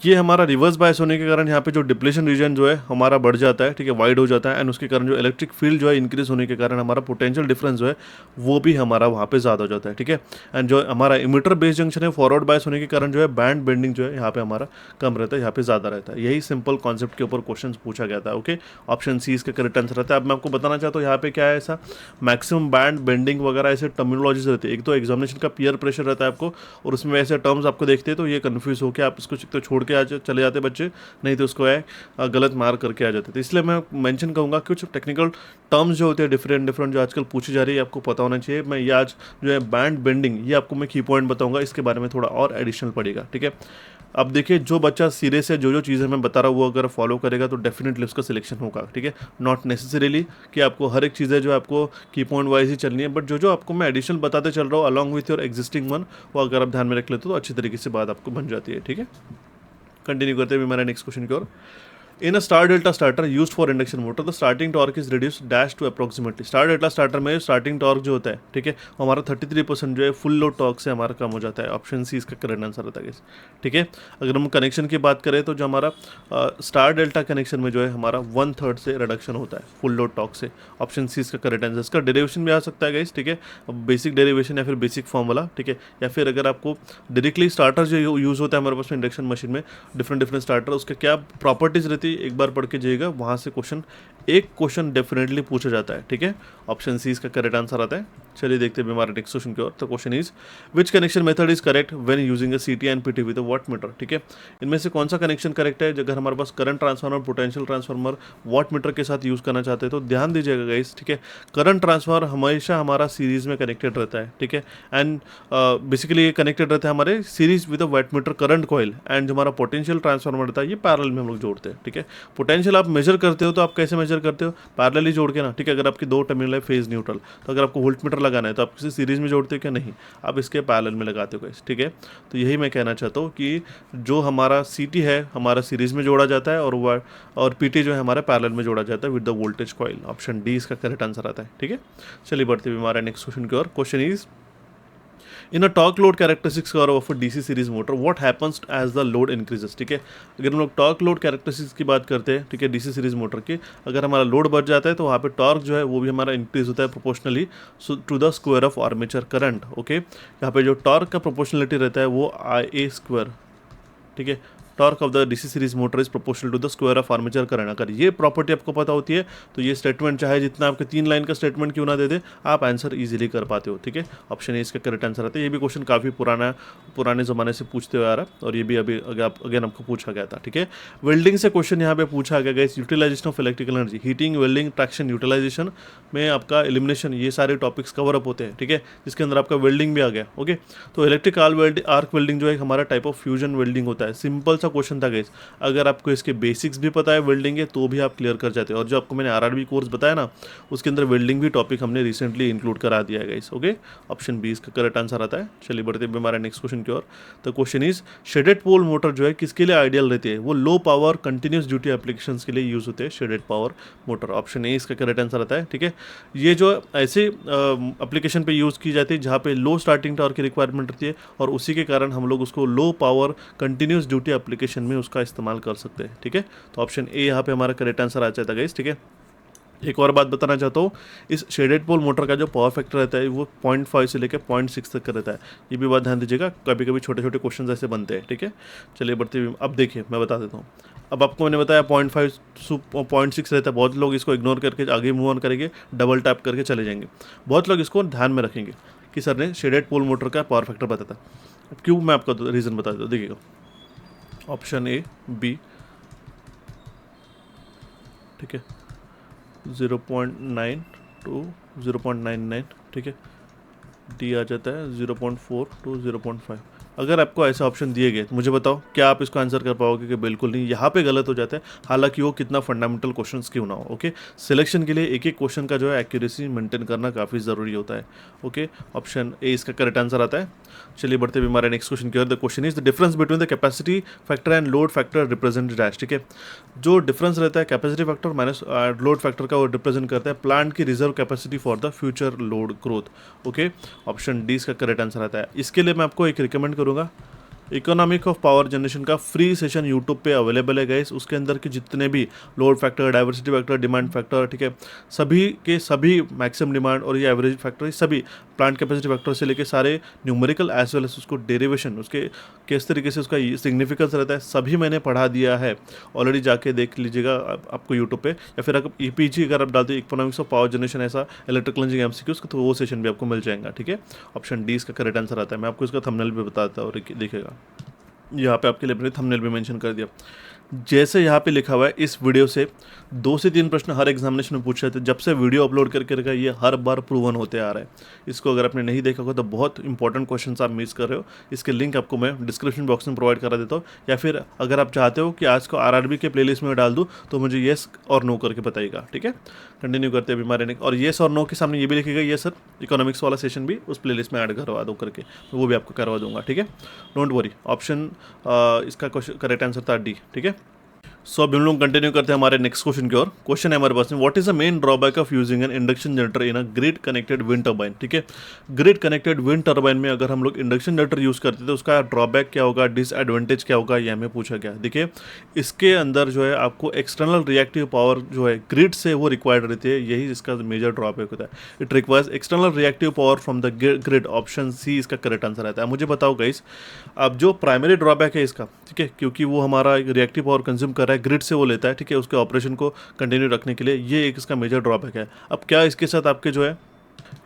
S1: ये हमारा रिवर्स बायस होने के कारण यहाँ पे जो डिप्लेशन रीजन जो है हमारा बढ़ जाता है, ठीक है, वाइड हो जाता है, एंड उसके कारण जो इलेक्ट्रिक फील्ड जो है इंक्रीज होने के कारण हमारा पोटेंशियल डिफरेंस जो है वो भी हमारा वहाँ पे ज़्यादा हो जाता है, ठीक है। एंड जो हमारा इमिटर बेस जंक्शन है फॉरवर्ड बायस होने के कारण जो है बैंड बेंडिंग जो है यहाँ पे हमारा कम रहता है, यहाँ पे ज़्यादा रहता है। यही सिंपल कॉन्सेप्ट के ऊपर क्वेश्चन पूछा गया था। ओके, ऑप्शन सी इसका करेक्ट आंसर रहता है। अब मैं आपको बताना चाहता हूँ यहाँ पे क्या है ऐसा मैक्सिमम बैंड बेंडिंग वगैरह ऐसे टर्मिनोलॉजीज रहती है। एक तो एग्जामिनेशन का पीयर प्रेशर रहता है आपको, और उसमें ऐसे टर्म्स आपको देखते हैं तो ये कन्फ्यूज होकर आप इसको तो छोड़ के चले जाते बच्चे, नहीं तो उसको है गलत मार्क करके आ जाते थे। इसलिए मैं मेंशन करूंगा कुछ टेक्निकल टर्म्स जो होते हैं डिफरेंट जो आजकल पूछी जा रही है आपको पता होना चाहिए। मैं ये आज जो है बैंड बेंडिंग ये आपको मैं की पॉइंट बताऊंगा, इसके बारे में थोड़ा और एडिशनल पड़ेगा, ठीक है। अब देखिए जो बच्चा सीरियस है, जो चीज़ें मैं बता रहा हूँ वो अगर फॉलो करेगा तो डेफिनेटली उसका सिलेक्शन होगा, ठीक है। नॉट नेसेसरीली कि आपको हर एक चीज़ें जो आपको की पॉइंट वाइज ही चलनी है, बट जो आपको मैं एडिशनल बताते चल रहा हूँ along with your existing one, वो अगर आप ध्यान में रख लेते हो तो अच्छी तरीके से बात आपको बन जाती है, ठीक है। कंटिन्यू करते हुए हमारा नेक्स्ट क्वेश्चन की ओर। In a star delta starter used for induction motor the starting torque is reduced dash to approximately. Star delta starter में स्टार्टिंग टॉर्क जो होता है, ठीक है, हमारा 33% जो है फुल लोड टॉर्क से हमारा कम हो जाता है। ऑप्शन सी इसका करेक्ट आंसर रहता है, ठीक है। अगर हम कनेक्शन की बात करें तो जो हमारा स्टार डेल्टा कनेक्शन में जो है हमारा 1/3 से रिडक्शन होता है फुल लोड टॉर्क से। ऑप्शन सी इसका करेक्ट आंसर। इसका डेरिवेशन भी आ सकता है गाइस, ठीक है, बेसिक डेरिवेशन या फिर बेसिक फॉर्मूला, ठीक है, या फिर अगर आपको डायरेक्टली स्टार्टर जो यूज़ होता है हमारे पास में इंडक्शन मशीन में डिफरेंट स्टार्टर, उसके क्या प्रॉपर्टीज रहती है एक बार पढ़ के जाइएगा, वहाँ से एक क्वेश्चन डेफिनेटली पूछा जाता है, ठीक है। ऑप्शन सी इसका करेक्ट आंसर आता है। चलिए देखते हैं हमारे नेक्स्ट क्वेश्चन की ओर। तो question is which connection method is correct when using a CT and PT with a wattmeter, ठीक है। इनमें से कौन सा कनेक्शन करेक्ट है अगर हमारे पास current transformer, potential transformer wattmeter के साथ यूज करना चाहते हैं तो ध्यान दीजिएगा गाइस, ठीक है। करंट ट्रांसफार्मर हमेशा हमारा सीरीज में कनेक्टेड रहता है, ठीक है, एंड बेसिकली ये कनेक्टेड रहता है हमारे series with a watt meter current coil, and जो हमारा पोटेंशियल ट्रांसफार्मर रहता है ये पैरेलल में हम लोग जोड़ते हैं, ठीक है। पोटेंशियल आप मेजर करते हो तो आप कैसे मेजर करते हो, पैरेलली जोड़ के ना, ठीक है। अगर आपकी दो टर्मिनल है फेज न्यूट्रल, तो अगर आपको वोल्ट मीटर लगाना है तो आप किसी सीरीज में जोड़ते हो क्या, नहीं, आप इसके पैरेलल में लगाते हो, ठीक है। तो यही मैं कहना चाहता हूँ कि जो हमारा सीटी है हमारा सीरीज में जोड़ा जाता है और पीटी जो है हमारा पैरेलल में जोड़ा जाता है with the voltage coil. Option D इसका करेक्ट आंसर आता है, ठीक है। चलिए बढ़ते हुए हमारा नेक्स्ट क्वेश्चन की ओर। Question is in a torque load characteristics curve of a DC series motor what happens as the load increases, ठीक है। अगर हम लोग टॉर्क लोड कैरेक्टरिस्टिक्स की बात करते हैं, ठीक है, डीसी सीरीज मोटर की, अगर हमारा लोड बढ़ जाता है तो वहाँ पे टॉर्क जो है वो भी हमारा इंक्रीज होता है proportionally to the square of armature current. Okay, यहाँ पे जो टॉर्क का प्रोपोर्शनलिटी रहता है वो IA², ठीक है। Torque of the DC series motor is proportional to the square of armature current. अगर ये प्रॉपर्टी आपको पता होती है तो ये स्टेटमेंट चाहे जितना आपके 3 लाइन का स्टेटमेंट क्यों ना दे दे, आप आंसर इजीली कर पाते हो, ठीक है। ऑप्शन ए इसका करेक्ट आंसर आता है। ये भी क्वेश्चन काफ़ी पुराने ज़माने से पूछते हुए आ रहा है और ये भी अभी अगेन आपको पूछा गया था, ठीक है। वेल्डिंग से क्वेश्चन यहाँ पे पूछा गया guys, utilization of electrical energy, heating, welding, traction, utilization में आपका एलिमिनेशन, ये सारे टॉपिक्स कवर अप होते हैं, ठीक है, जिसके अंदर आपका वेल्डिंग भी आ गया। ओके, तो इलेक्ट्रिक आर्क वेल्डिंग जो है हमारा टाइप ऑफ फ्यूजन वेल्डिंग होता है। सिंपल सा क्वेश्चन था गाइस, अगर आपको इसके बेसिक्स भी पता है वेल्डिंग के तो भी आप क्लियर कर जाते हैं। और जो आपको मैंने आरआरबी कोर्स बताया ना उसके अंदर वेल्डिंग भी टॉपिक हमने रिसेंटली इंक्लूड करा दिया है गाइस। ओके, ऑप्शन बी इसका करेक्ट आंसर आता है। चलिए बढ़ते हैं हमारे नेक्स्ट क्वेश्चन की ओर। तो question is shaded pole motor जो है किसके लिए आइडियल रहती है, वो low power continuous duty applications के लिए यूज होते हैं shaded power motor. Option A इसका करेक्ट आंसर आता है, ठीक है। ये जो ऐसे एप्लीकेशन पे यूज़ की जाती है जहाँ पे लो स्टार्टिंग टॉर्क की रिक्वायरमेंट रहती है और उसी के कारण हम लोग उसको लो पावर कंटिन्यूस ड्यूटी एप्लीकेशन में उसका इस्तेमाल कर सकते हैं, ठीक है। तो ऑप्शन ए यहाँ पे हमारा करेक्ट आंसर आ जाता है गाइस, ठीक है। एक और बात बताना चाहता हूँ, इस शेडेड पोल मोटर का जो पावर फैक्टर रहता है वो 0.5 से लेकर 0.6 तक का रहता है। ये भी बात ध्यान दीजिएगा, कभी कभी छोटे छोटे क्वेश्चन ऐसे बनते हैं, ठीक है। चलिए बढ़ते हुए अब देखिए मैं बता देता हूँ। अब आपको मैंने बताया 0.5 0.6 रहता है, बहुत लोग इसको इग्नोर करके आगे मूव ऑन करेंगे, डबल टैप करके चले जाएंगे। बहुत लोग इसको ध्यान में रखेंगे कि सर ने शेडेड पोल मोटर का पावर फैक्टर बताया। अब क्यों, मैं आपका रीज़न बता देता हूँ, देखिएगा। ऑप्शन ए, बी, ठीक है, 0.9 टू 0.99, ठीक है। डी आ जाता है 0.4 टू 0.5, अगर आपको ऐसे ऑप्शन दिए गए तो मुझे बताओ क्या आप इसको आंसर कर पाओगे कि बिल्कुल नहीं, यहाँ पे गलत हो जाता है, हालांकि वो कितना फंडामेंटल क्वेश्चन क्यों ना हो। ओके, सिलेक्शन के लिए एक एक क्वेश्चन का जो है एक्यूरेसी मेंटेन करना काफ़ी ज़रूरी होता है। ओके, ऑप्शन ए इसका करेक्ट आंसर आता है। चलिए बढ़ते हुए हमारे नेक्स्ट क्वेश्चन की ओर। The question is the difference between the capacity factor and load factor represent dash. ठीक है, जो डिफरेंस रहता है capacity factor minus load factor का, वो रिप्रेजेंट करता है प्लांट की reserve capacity for the future load growth. Okay, option D इसका करेक्ट आंसर आता है। इसके लिए मैं आपको एक रिकमेंड करूंगा, इकोनॉमिक ऑफ पावर जनरेशन का फ्री सेशन यूट्यूब पे अवेलेबल है गाइस। उसके अंदर के जितने भी load factor, diversity factor, demand factor, ठीक है, सभी के सभी मैक्सिमम डिमांड और ये एवरेज फैक्टर, सभी प्लांट कैपेसिटी फैक्टर से लेके सारे न्यूमेरिकल एज वेल एज उसको डेरिवेशन, उसके किस तरीके से उसका सिग्निफिकेंस रहता है, सभी मैंने पढ़ा दिया है ऑलरेडी। जाके देख लीजिएगा आपको यूट्यूब पे, या फिर अगर ईपीजी अगर आप डालते हो इकोनॉमिक्स ऑफ पावर जनरेशन ऐसा इलेक्ट्रिकल इंजीनियरिंग एमसीक्यूज, तो वो सेशन भी आपको मिल जाएगा। ठीक है, ऑप्शन डी इसका करेक्ट आंसर आता है। मैं आपको इसका थंबनेल भी बताता हूँ, देखिएगा यहाँ पे आपके लिए मैंने थंबनेल भी मेंशन कर दिया। जैसे यहाँ पे लिखा हुआ है, इस वीडियो से 2 से 3 प्रश्न हर एग्जामिनेशन में पूछे थे। जब से वीडियो अपलोड करके रखा, ये हर बार प्रूवन होते आ रहा है। इसको अगर आपने नहीं देखा होगा तो बहुत इंपॉर्टेंट क्वेश्चंस आप मिस कर रहे हो। इसके लिंक आपको मैं डिस्क्रिप्शन बॉक्स में प्रोवाइड करा देता हूँ, या फिर अगर आप चाहते हो कि आज को आरआरबी के प्लेलिस्ट में डाल दूँ तो मुझे येस और नो करके बताइएगा। ठीक है, कंटिन्यू करते हैं हमारे नेक्स्ट। और येस और नो के सामने ये भी लिखेगा ये सर इकोनॉमिक्स वाला सेशन भी उस प्लेलिस्ट में ऐड करवा दो करके, तो वो भी आपको करवा दूंगा। ठीक है, डोंट वरी। ऑप्शन इसका क्वेश्चन करेक्ट आंसर था डी। ठीक है, सो अब हम लोग कंटिन्यू करते हैं हमारे नेक्स्ट क्वेश्चन की ओर। क्वेश्चन है हमारे पास में, what is the main drawback of using N induction generator in a grid connected wind turbine. ठीक है, ग्रिड कनेक्टेड विंड टर्बाइन में अगर हम लोग इंडक्शन जनरेटर यूज करते हैं तो उसका ड्रॉबैक क्या होगा, डिसएडवांटेज क्या होगा, ये हमें पूछा गया। देखिए, इसके अंदर जो है आपको एक्सटर्नल रिएक्टिव पावर जो है ग्रिड से वो रिक्वायर्ड रहती है, यही इसका मेजर ड्रॉबैक होता है। It requires external reactive power from the grid. Option C इसका करेक्ट आंसर आता है। मुझे बताओ गाइस, अब जो प्राइमरी ड्रॉबैक है इसका, ठीक है, क्योंकि वो हमारा रिएक्टिव पावर कंज्यूम कर रहा है, ग्रिड से वो लेता है, ठीक है, उसके ऑपरेशन को कंटिन्यू रखने के लिए, ये एक इसका मेजर ड्रॉबैक है। अब क्या इसके साथ आपके जो है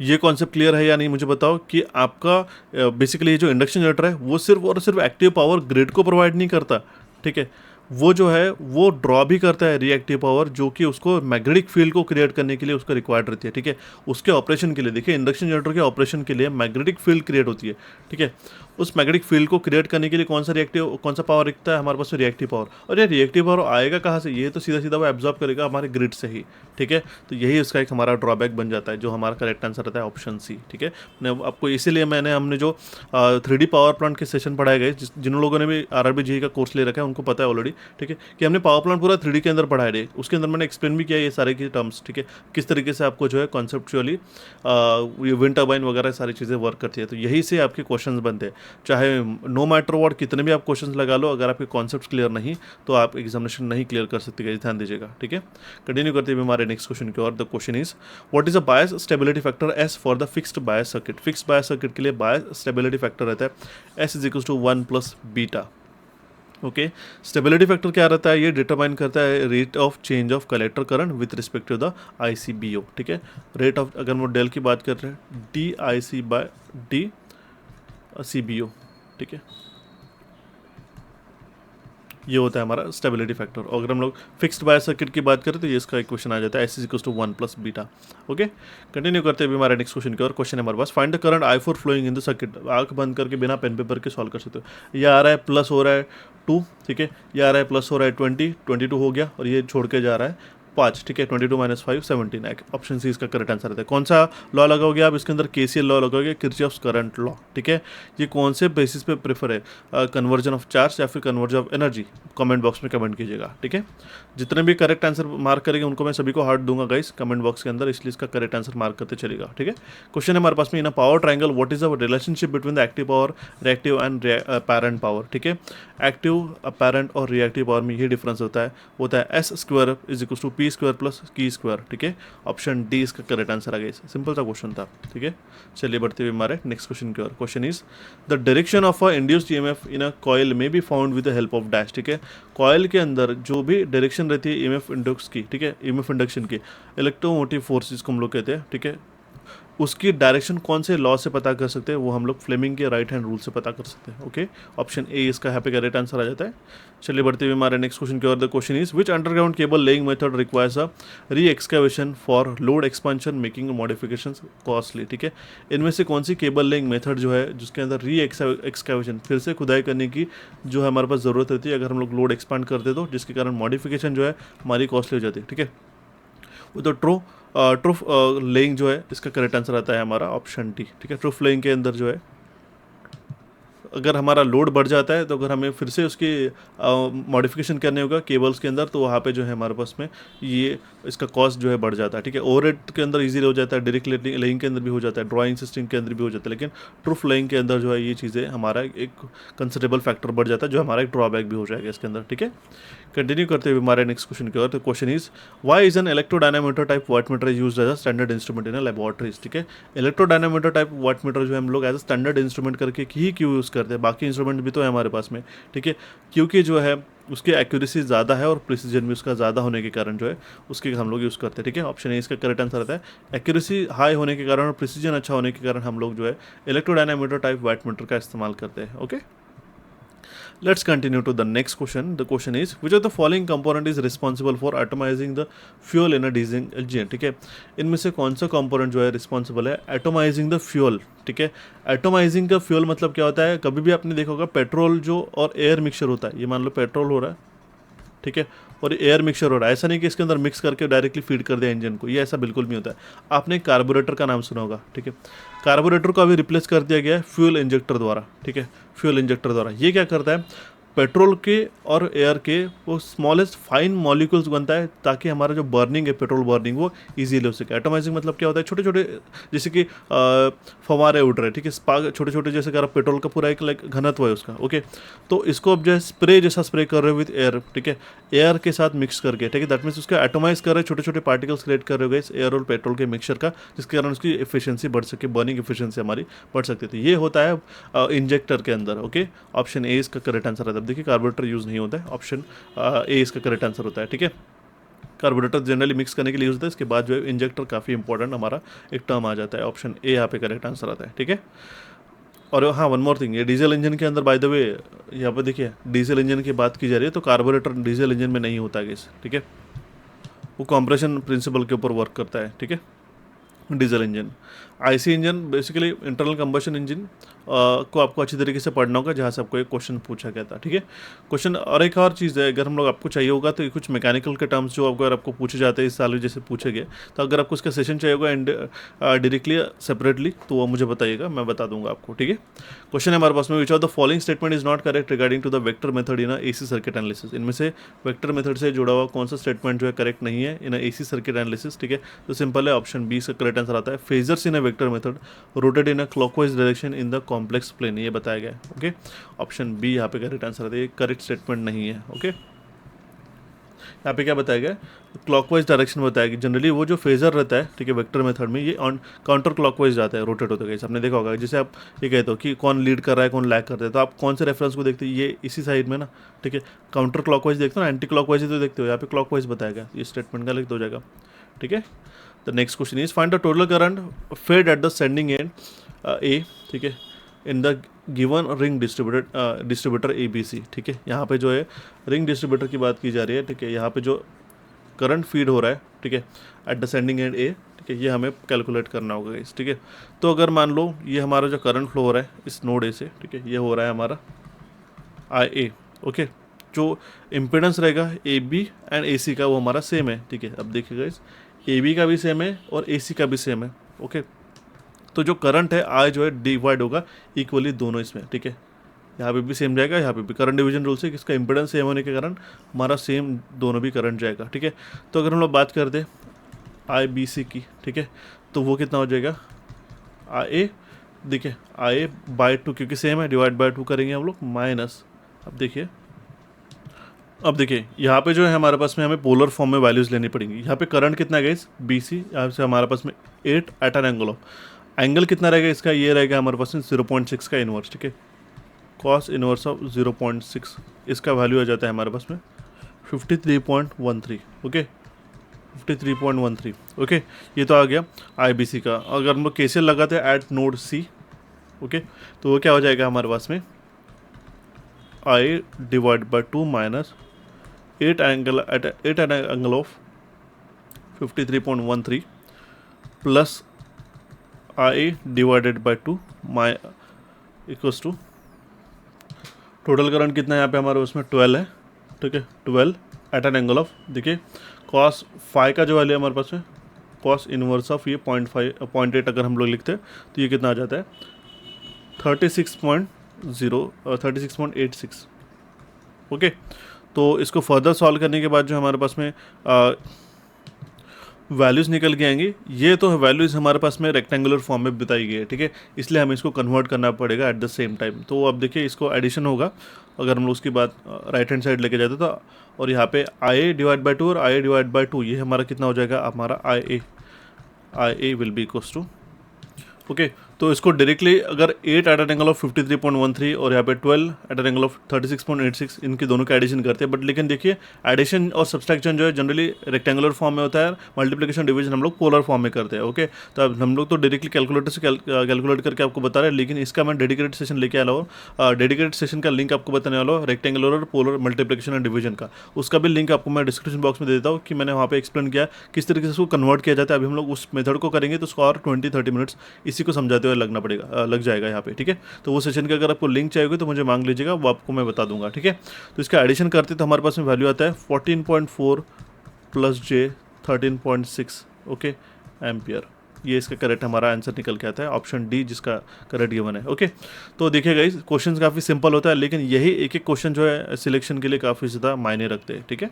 S1: ये कॉन्सेप्ट क्लियर है या नहीं, मुझे बताओ कि आपका बेसिकली ये जो इंडक्शन जनरेटर है वो सिर्फ और सिर्फ एक्टिव पावर ग्रिड को प्रोवाइड नहीं करता। ठीक है, वो जो है वो ड्रॉ भी करता है रिएक्टिव पावर, जो कि उसको मैग्नेटिक फील्ड को क्रिएट करने के लिए उसको रिक्वायर्ड रहती है। ठीक है, उसके ऑपरेशन के लिए, देखिए इंडक्शन जनरेटर के ऑपरेशन के लिए मैग्नेटिक फील्ड क्रिएट होती है। ठीक है, उस मैग्नेटिक फील्ड को क्रिएट करने के लिए कौन सा पावर दिखता है हमारे पास, रिएक्टिव पावर। और ये रिएक्टिव पावर आएगा कहाँ से, ये तो सीधा सीधा वो एब्जॉर्ब करेगा हमारे ग्रिड से ही। ठीक है, तो यही उसका एक हमारा ड्रॉबैक बन जाता है, जो हमारा करेक्ट आंसर रहता है ऑप्शन सी। ठीक है, आपको इसीलिए हमने जो 3D पावर प्लांट के सेशन पढ़ाए गए, जिन लोगों ने भी आरआरबी जेईई का कोर्स ले रखा है उनको पता है ऑलरेडी। ठीक है, कि हमने पावर प्लांट पूरा 3D के अंदर पढ़ाए थे, उसके अंदर मैंने एक्सप्लेन भी किया ये सारे के टर्म्स। ठीक है, किस तरीके से आपको जो है कॉन्सेप्चुअली ये विंड टर्बाइन वगैरह सारी चीज़ें वर्क करती है। तो यही से आपके क्वेश्चंस बनते हैं, चाहे नो मैटर व्हाट कितने भी आप क्वेश्चंस लगा लो, अगर आपके कॉन्सेप्ट्स क्लियर नहीं तो आप एग्जामिनेशन नहीं क्लियर कर सकते, ध्यान दीजिएगा। ठीक है, कंटिन्यू करते हुए हमारे नेक्स्ट क्वेश्चन की ओर। The question is, what is a bias stability factor S for the fixed bias circuit. Fixed bias circuit के लिए बायस स्टेबिलिटी फैक्टर रहता है S is equal to 1 plus beta. Okay, stability factor क्या रहता है, ये डिटरमाइन करता है rate of change of collector current with respect to the ICBO। ठीक है, रेट ऑफ, अगर हम डेल की बात कर रहे हैं, DIC बाय DCBO। ठीक है, ये होता है हमारा स्टेबिलिटी फैक्टर। और अगर हम लोग फिक्स्ड बायस सर्किट की बात करें तो ये इसका एक क्वेश्चन आ जाता है S is equal to 1 plus beta. Okay, continue करते हुए हमारे नेक्स्ट क्वेश्चन की और। क्वेश्चन हमारे पास, find the current I4 flowing in the circuit. आंख बंद करके बिना पेन पेपर के सॉल्व कर सकते हो। ये आ रहा है प्लस हो रहा है 2, ठीक है, ये आ रहा है प्लस हो रहा है 20, 22 हो गया, और ये छोड़ के जा रहा है 5। ठीक है, 22 माइनस 5 17। ऑप्शन सी इसका करेक्ट आंसर रहता है। कौन सा लॉ लगाओगे आप इसके अंदर, KCL लॉ लगाओगे, किर्चॉफ्स करंट लॉ। ठीक है, ये कौन से बेसिस पे प्रेफर है, कन्वर्जन ऑफ चार्ज या फिर conversion of energy, comment box में कमेंट कीजिएगा। ठीक है, जितने भी करेक्ट आंसर मार्क करेंगे उनको मैं सभी को हार्ट दूंगा गाइस कमेंट बॉक्स के अंदर, इसलिए इसका करेक्ट आंसर मार्क करते चलेगा। ठीक है, क्वेश्चन है हमारे पास में, in a power triangle what is the relationship between the active power, reactive and apparent power. ठीक है, एक्टिव, अपैरेंट और रिएक्टिव पावर में ये डिफरेंस होता है S square is equal to P square plus Q square. ठीक है, option D इसका करेक्ट आंसर आ गया। सिंपल सा क्वेश्चन था। ठीक है, चलिए बढ़ते हुए हमारे नेक्स्ट क्वेश्चन की ओर। Question is, the direction of a induced EMF in a coil may be found with the help of dash. ठीक है, कॉइल के अंदर जो भी डायरेक्शन रहती है ईएमएफ इंडक्स की, ठीक है, ईएमएफ इंडक्शन की, इलेक्ट्रोमोटिव फोर्स जिसको हम लोग कहते हैं। ठीक है, उसकी डायरेक्शन कौन से लॉ से पता कर सकते हैं, वो हम लोग फ्लेमिंग के राइट हैंड रूल से पता कर सकते हैं। ओके, ऑप्शन ए इसका यहाँ पे करेक्ट आंसर आ जाता है। चलिए बढ़ते हुए हमारे नेक्स्ट क्वेश्चन की ओर। The question is which underground cable laying method requires a reexcavation for load expansion making modification costly. ठीक है, इनमें से कौन सी केबल लेइंग मेथड जो है जिसके अंदर री एक्सकेवेशन फिर से खुदाई करने की जो है हमारे पास ज़रूरत रहती है अगर हम लोग लोड एक्सपांड करते तो, जिसके कारण मॉडिफिकेशन जो है हमारी कॉस्टली हो जाती है। ठीक है, वो तो ट्रूफ लेइंग जो है इसका करेक्ट आंसर आता है हमारा ऑप्शन डी। ठीक है, ट्रूफ लेइंग के अंदर जो है अगर हमारा लोड बढ़ जाता है तो अगर हमें फिर से उसकी मॉडिफिकेशन करने होगा केबल्स के अंदर, तो वहाँ पे जो है हमारे पास में ये इसका कॉस्ट जो है बढ़ जाता है। ठीक है, ओवरहेड के अंदर इजीली हो जाता है, डायरेक्ट लेइंग के अंदर भी हो जाता है, ड्राइंग सिस्टम के अंदर भी हो जाता है, लेकिन ट्रूफ लेइंग के अंदर जो है ये चीज़ें हमारा एक कंसिडरेबल फैक्टर बढ़ जाता है जो हमारा एक ड्रॉबैक भी हो जाएगा इसके अंदर। ठीक है, कंटिन्यू करते हुए हमारे नेक्स्ट क्वेश्चन की ओर। तो question is why is an electrodynamometer type wattmeter used as a standard instrument in laboratories. ठीक है, इलेक्ट्रोडायनामीटर टाइप वाटमीटर जो है हम लोग एज अ स्टैंडर्ड इंस्ट्रूमेंट करके ही क्यों यूज़ करते हैं, बाकी इंस्ट्रूमेंट भी तो है हमारे पास में। ठीक है, क्योंकि जो है उसकी एक्यूरेसी ज़्यादा है और प्रिसीजन भी उसका ज़्यादा होने के कारण जो है उसके हम लोग यूज़ करते हैं। ठीक है, ऑप्शन ए इसका करेक्ट आंसर आता है। एक्यूरेसी हाई होने के कारण और प्रिसीजन अच्छा होने के कारण हम लोग जो है इलेक्ट्रोडायनामीटर टाइप वाटमीटर का इस्तेमाल करते हैं। Okay, let's continue to the next question. The question is which of the following component is responsible for atomizing the fuel in a diesel engine। ठीक है, इनमें से कौन सा कंपोनेंट जो है रिस्पॉन्सिबल है एटोमाइजिंग द फ्यूल। ठीक है, एटोमाइजिंग द फ्यूल मतलब क्या होता है, कभी भी आपने देखा होगा पेट्रोल जो और एयर मिक्सचर होता है, ये मान लो पेट्रोल हो रहा है, ठीक है, और एयर मिक्सचर हो रहा है, ऐसा नहीं कि इसके अंदर मिक्स करके डायरेक्टली फीड कर दिया इंजन को, ये ऐसा बिल्कुल नहीं होता है। आपने कार्बोरेटर का नाम सुना होगा। ठीक है, कार्बोरेटर को अभी रिप्लेस कर दिया गया है फ्यूल इंजेक्टर द्वारा। ठीक है, फ्यूल इंजेक्टर द्वारा ये क्या करता है, पेट्रोल के और एयर के वो स्मॉलेस्ट फाइन मॉलिक्यूल्स बनता है ताकि हमारा जो बर्निंग है पेट्रोल बर्निंग वो इजीली हो सके। एटोमाइजिंग मतलब क्या होता है, छोटे छोटे जैसे कि फवारे उड़ रहे हैं, ठीक है, स्पार्क छोटे छोटे जैसे अगर पेट्रोल का पूरा एक लाइक घनत्व है उसका। ओके, तो इसको अब जो है स्प्रे जैसा स्प्रे कर रहे हो विद एयर। ठीक है, एयर के साथ मिक्स करके, ठीक है, दैट मीन्स उसका एटोमाइज कर रहे हैं, छोटे छोटे पार्टिकल्स क्रिएट कर रहे हो इस एयर और पेट्रोल के मिक्सचर का, जिसके कारण उसकी एफिशिएंसी बढ़ सके, बर्निंग एफिशिएंसी हमारी बढ़ सकती है। तो ये होता है इंजेक्टर के अंदर। ओके, ऑप्शन ए इसका करेक्ट आंसर आता है। देखिए कार्बोरेटर यूज़ नहीं होता है, ऑप्शन ए इसका करेक्ट आंसर होता है। ठीक है, कार्बोरेटर जनरली मिक्स करने के लिए यूज होता है, इसके बाद जो है इंजेक्टर काफ़ी इंपॉर्टेंट हमारा एक टर्म आ जाता है, ऑप्शन ए यहाँ पे करेक्ट आंसर आता है। ठीक है, और हाँ वन मोर थिंग, ये डीजल इंजन के अंदर बाय द वे यहाँ पे देखिए डीजल इंजन की बात की जा रही है तो कार्बोरेटर डीजल इंजन में नहीं होता है गैस। ठीक है, वो कॉम्प्रेशन प्रिंसिपल के ऊपर वर्क करता है। ठीक है, diesel engine. IC engine basically internal combustion engine को आपको अच्छी तरीके से पढ़ना होगा, जहाँ से आपको एक क्वेश्चन पूछा गया था। ठीक है, क्वेश्चन और एक और चीज़ है, अगर हम लोग आपको चाहिए होगा तो कुछ मैकेनिकल के टर्म्स जो अगर आपको पूछे जाते हैं इस साल जैसे पूछे गए, तो अगर आपको उसका सेशन चाहिए होगा एंड डायरेक्टली सेपरेटली तो वो मुझे बताइएगा, मैं बता दूंगा आपको। ठीक है, क्वेश्चन है हमारे पास में which of the following statement is not correct regarding to the vector method in AC circuit analysis. इनमें से वेक्टर मेथड से जुड़ा हुआ कौन सा स्टेटमेंट जो है करेक्ट नहीं है इन एसी सर्किट एनालिसिस। ठीक है, तो सिंपल है, ऑप्शन बी इसका करेक्ट आंसर आता है। Phasors in a vector method rotate in a clockwise direction in the complex plane, ये बताया गया है। ओके, ऑप्शन बी यहाँ पे करेक्ट आंसर आता है, ये करेक्ट स्टेटमेंट नहीं है। ओके, यहाँ पे क्या बताया गया, क्लॉकवाइज डायरेक्शन बताया गया। जनरली वो जो फेजर रहता है, ठीक है, वेक्टर मेथड में ये ऑन काउंटर क्लॉकवाइज जाता है, रोटेट होता है। आपने देखा होगा जैसे आप ये कहते हो कि कौन लीड कर रहा है कौन लैग कर रहा है, तो आप कौन से रेफरेंस को देखते हो, ये इसी साइड में ना। ठीक है, काउंटर क्लॉकवाइज देखते हो ना, एंटी क्लॉकवाइज तो देखते हो, यहाँ पे क्लॉकवाइज बताया गया, ये स्टेटमेंट का लिख हो जाएगा। ठीक है, the next question is find the total current fed at the sending end A. ठीक है, in the given ring distributor ABC। ठीक है, यहाँ पे जो है रिंग डिस्ट्रीब्यूटर की बात की जा रही है। ठीक है, यहाँ पे जो करंट फीड हो रहा है, ठीक है, eight the sending and A, ठीक है, ये हमें कैलकुलेट करना होगा इस। ठीक है, तो अगर मान लो ये हमारा जो करंट फ्लो हो रहा है इस नोड A से, ठीक है, ये हो रहा है हमारा IA। ओके, जो इम्पिडेंस रहेगा AB एंड AC का वो हमारा सेम है। ठीक है, अब देखिएगा इस AB का भी सेम है और AC का भी सेम है। ओके, तो जो करंट है I जो है डिवाइड होगा इक्वली दोनों इसमें। ठीक है, यहाँ पे भी सेम जाएगा, यहाँ पे भी करंट डिवीजन रूल से किसका इंपेडेंस सेम होने के कारण हमारा सेम दोनों भी करंट जाएगा। ठीक है, तो अगर हम लोग बात करते IBC की, ठीक है, तो वो कितना हो जाएगा IA, देखिए IA/2 क्योंकि सेम है, डिवाइड बाय 2 करेंगे हम लोग माइनस। अब देखिए यहाँ पे जो है हमारे पास में हमें पोलर फॉर्म में वैल्यूज़ लेनी पड़ेंगी। यहाँ पे करंट कितना है गाइस BC, यहाँ से हमारे पास में 8 at an angle of, angle कितना रहेगा इसका, ये रहेगा हमारे पास में 0.6 का इन्वर्स। ठीक है, कॉस इनवर्स ऑफ 0.6, इसका वैल्यू आ जाता है हमारे पास में 53.13। ओके, 53.13। ओके, ये तो आ गया IBC का। अगर हम लोग KCL लगाते हैं एट नोड C, ओके, तो वो क्या हो जाएगा हमारे पास में, I divide by 2 minus 8 angle of 53.13 plus I divided by 2 my equals to, total current कितना है यहाँ पे हमारे उसमें 12 है, ठीक है, 12 एट एन एंगल ऑफ, देखिए कॉस फाई का जो वैल्यू है हमारे पास में, कॉस इनवर्स ऑफ ये 0.8 अगर हम लोग लिखते हैं तो ये कितना आ जाता है 36.86। ओके, तो इसको फर्दर सॉल्व करने के बाद जो हमारे पास में वैल्यूज़ निकल के आएंगी, ये तो वैल्यूज़ हमारे पास में रेक्टेंगुलर फॉर्म में बताई गई है, ठीक है, इसलिए हमें इसको कन्वर्ट करना पड़ेगा एट द सेम टाइम। तो अब देखिए इसको एडिशन होगा, अगर हम लोग उसकी बात राइट हैंड साइड लेके जाते तो, और यहाँ पे I डिवाइड बाई 2 और I डिवाइड बाई 2, ये हमारा कितना हो जाएगा, हमारा IA will be equals to, okay, तो इसको डायरेक्टली अगर 8 एट एन एंगल ऑफ 53.13 और यहाँ पे 12 एट एन एंगल ऑफ 36.86, इनके दोनों का एडिशन करते हैं। बट लेकिन देखिए एडिशन और सब्सट्रैक्शन जो है जनरली रेक्टेंगुलर फॉर्म में होता है, मल्टीप्लिकेशन डिवीजन हम लोग पोलर फॉर्म में करते हैं। ओके, तो अब हम लोग तो डायरेक्टली कैलकुलेटर से कैलकुलेट करके आपको बता रहे हैं, लेकिन इसका मैं डेडिकेटेड सेशन लेके आया हूँ, डेडिकेटेड सेशन का लिंक आपको बताने वाला हूँ, रेक्टेंगुलर और पोलर मल्टीप्लिकेशन एंड डिवीजन का, उसका भी लिंक आपको मैं डिस्क्रिप्शन बॉक्स में दे देता हूँ कि मैंने वहाँ पे एक्सप्लेन किया किस तरीके से उसको कन्वर्ट किया जाता है। अभी हम लोग उस मेथड को करेंगे तो उसको और 20-30 मिनट्स इसी को समझाते हुए लग जाएगा यहाँ पे, ठीक है। तो वो सेशन का अगर आपको लिंक चाहिए तो मुझे मांग लीजिएगा, वो आपको मैं बता दूंगा, ठीक है। तो इसका एडिशन करते तो हमारे पास में वैल्यू आता है 14.4 प्लस J 13.6, ओके, एम्पियर। ये इसका करेक्ट हमारा आंसर निकल के आता है, ऑप्शन डी जिसका करेक्ट गिवन है। ओके, तो देखिएगा इस क्वेश्चन काफ़ी सिंपल होता है, लेकिन यही एक एक क्वेश्चन जो है सिलेक्शन के लिए काफ़ी ज़्यादा मायने रखते हैं, ठीक है।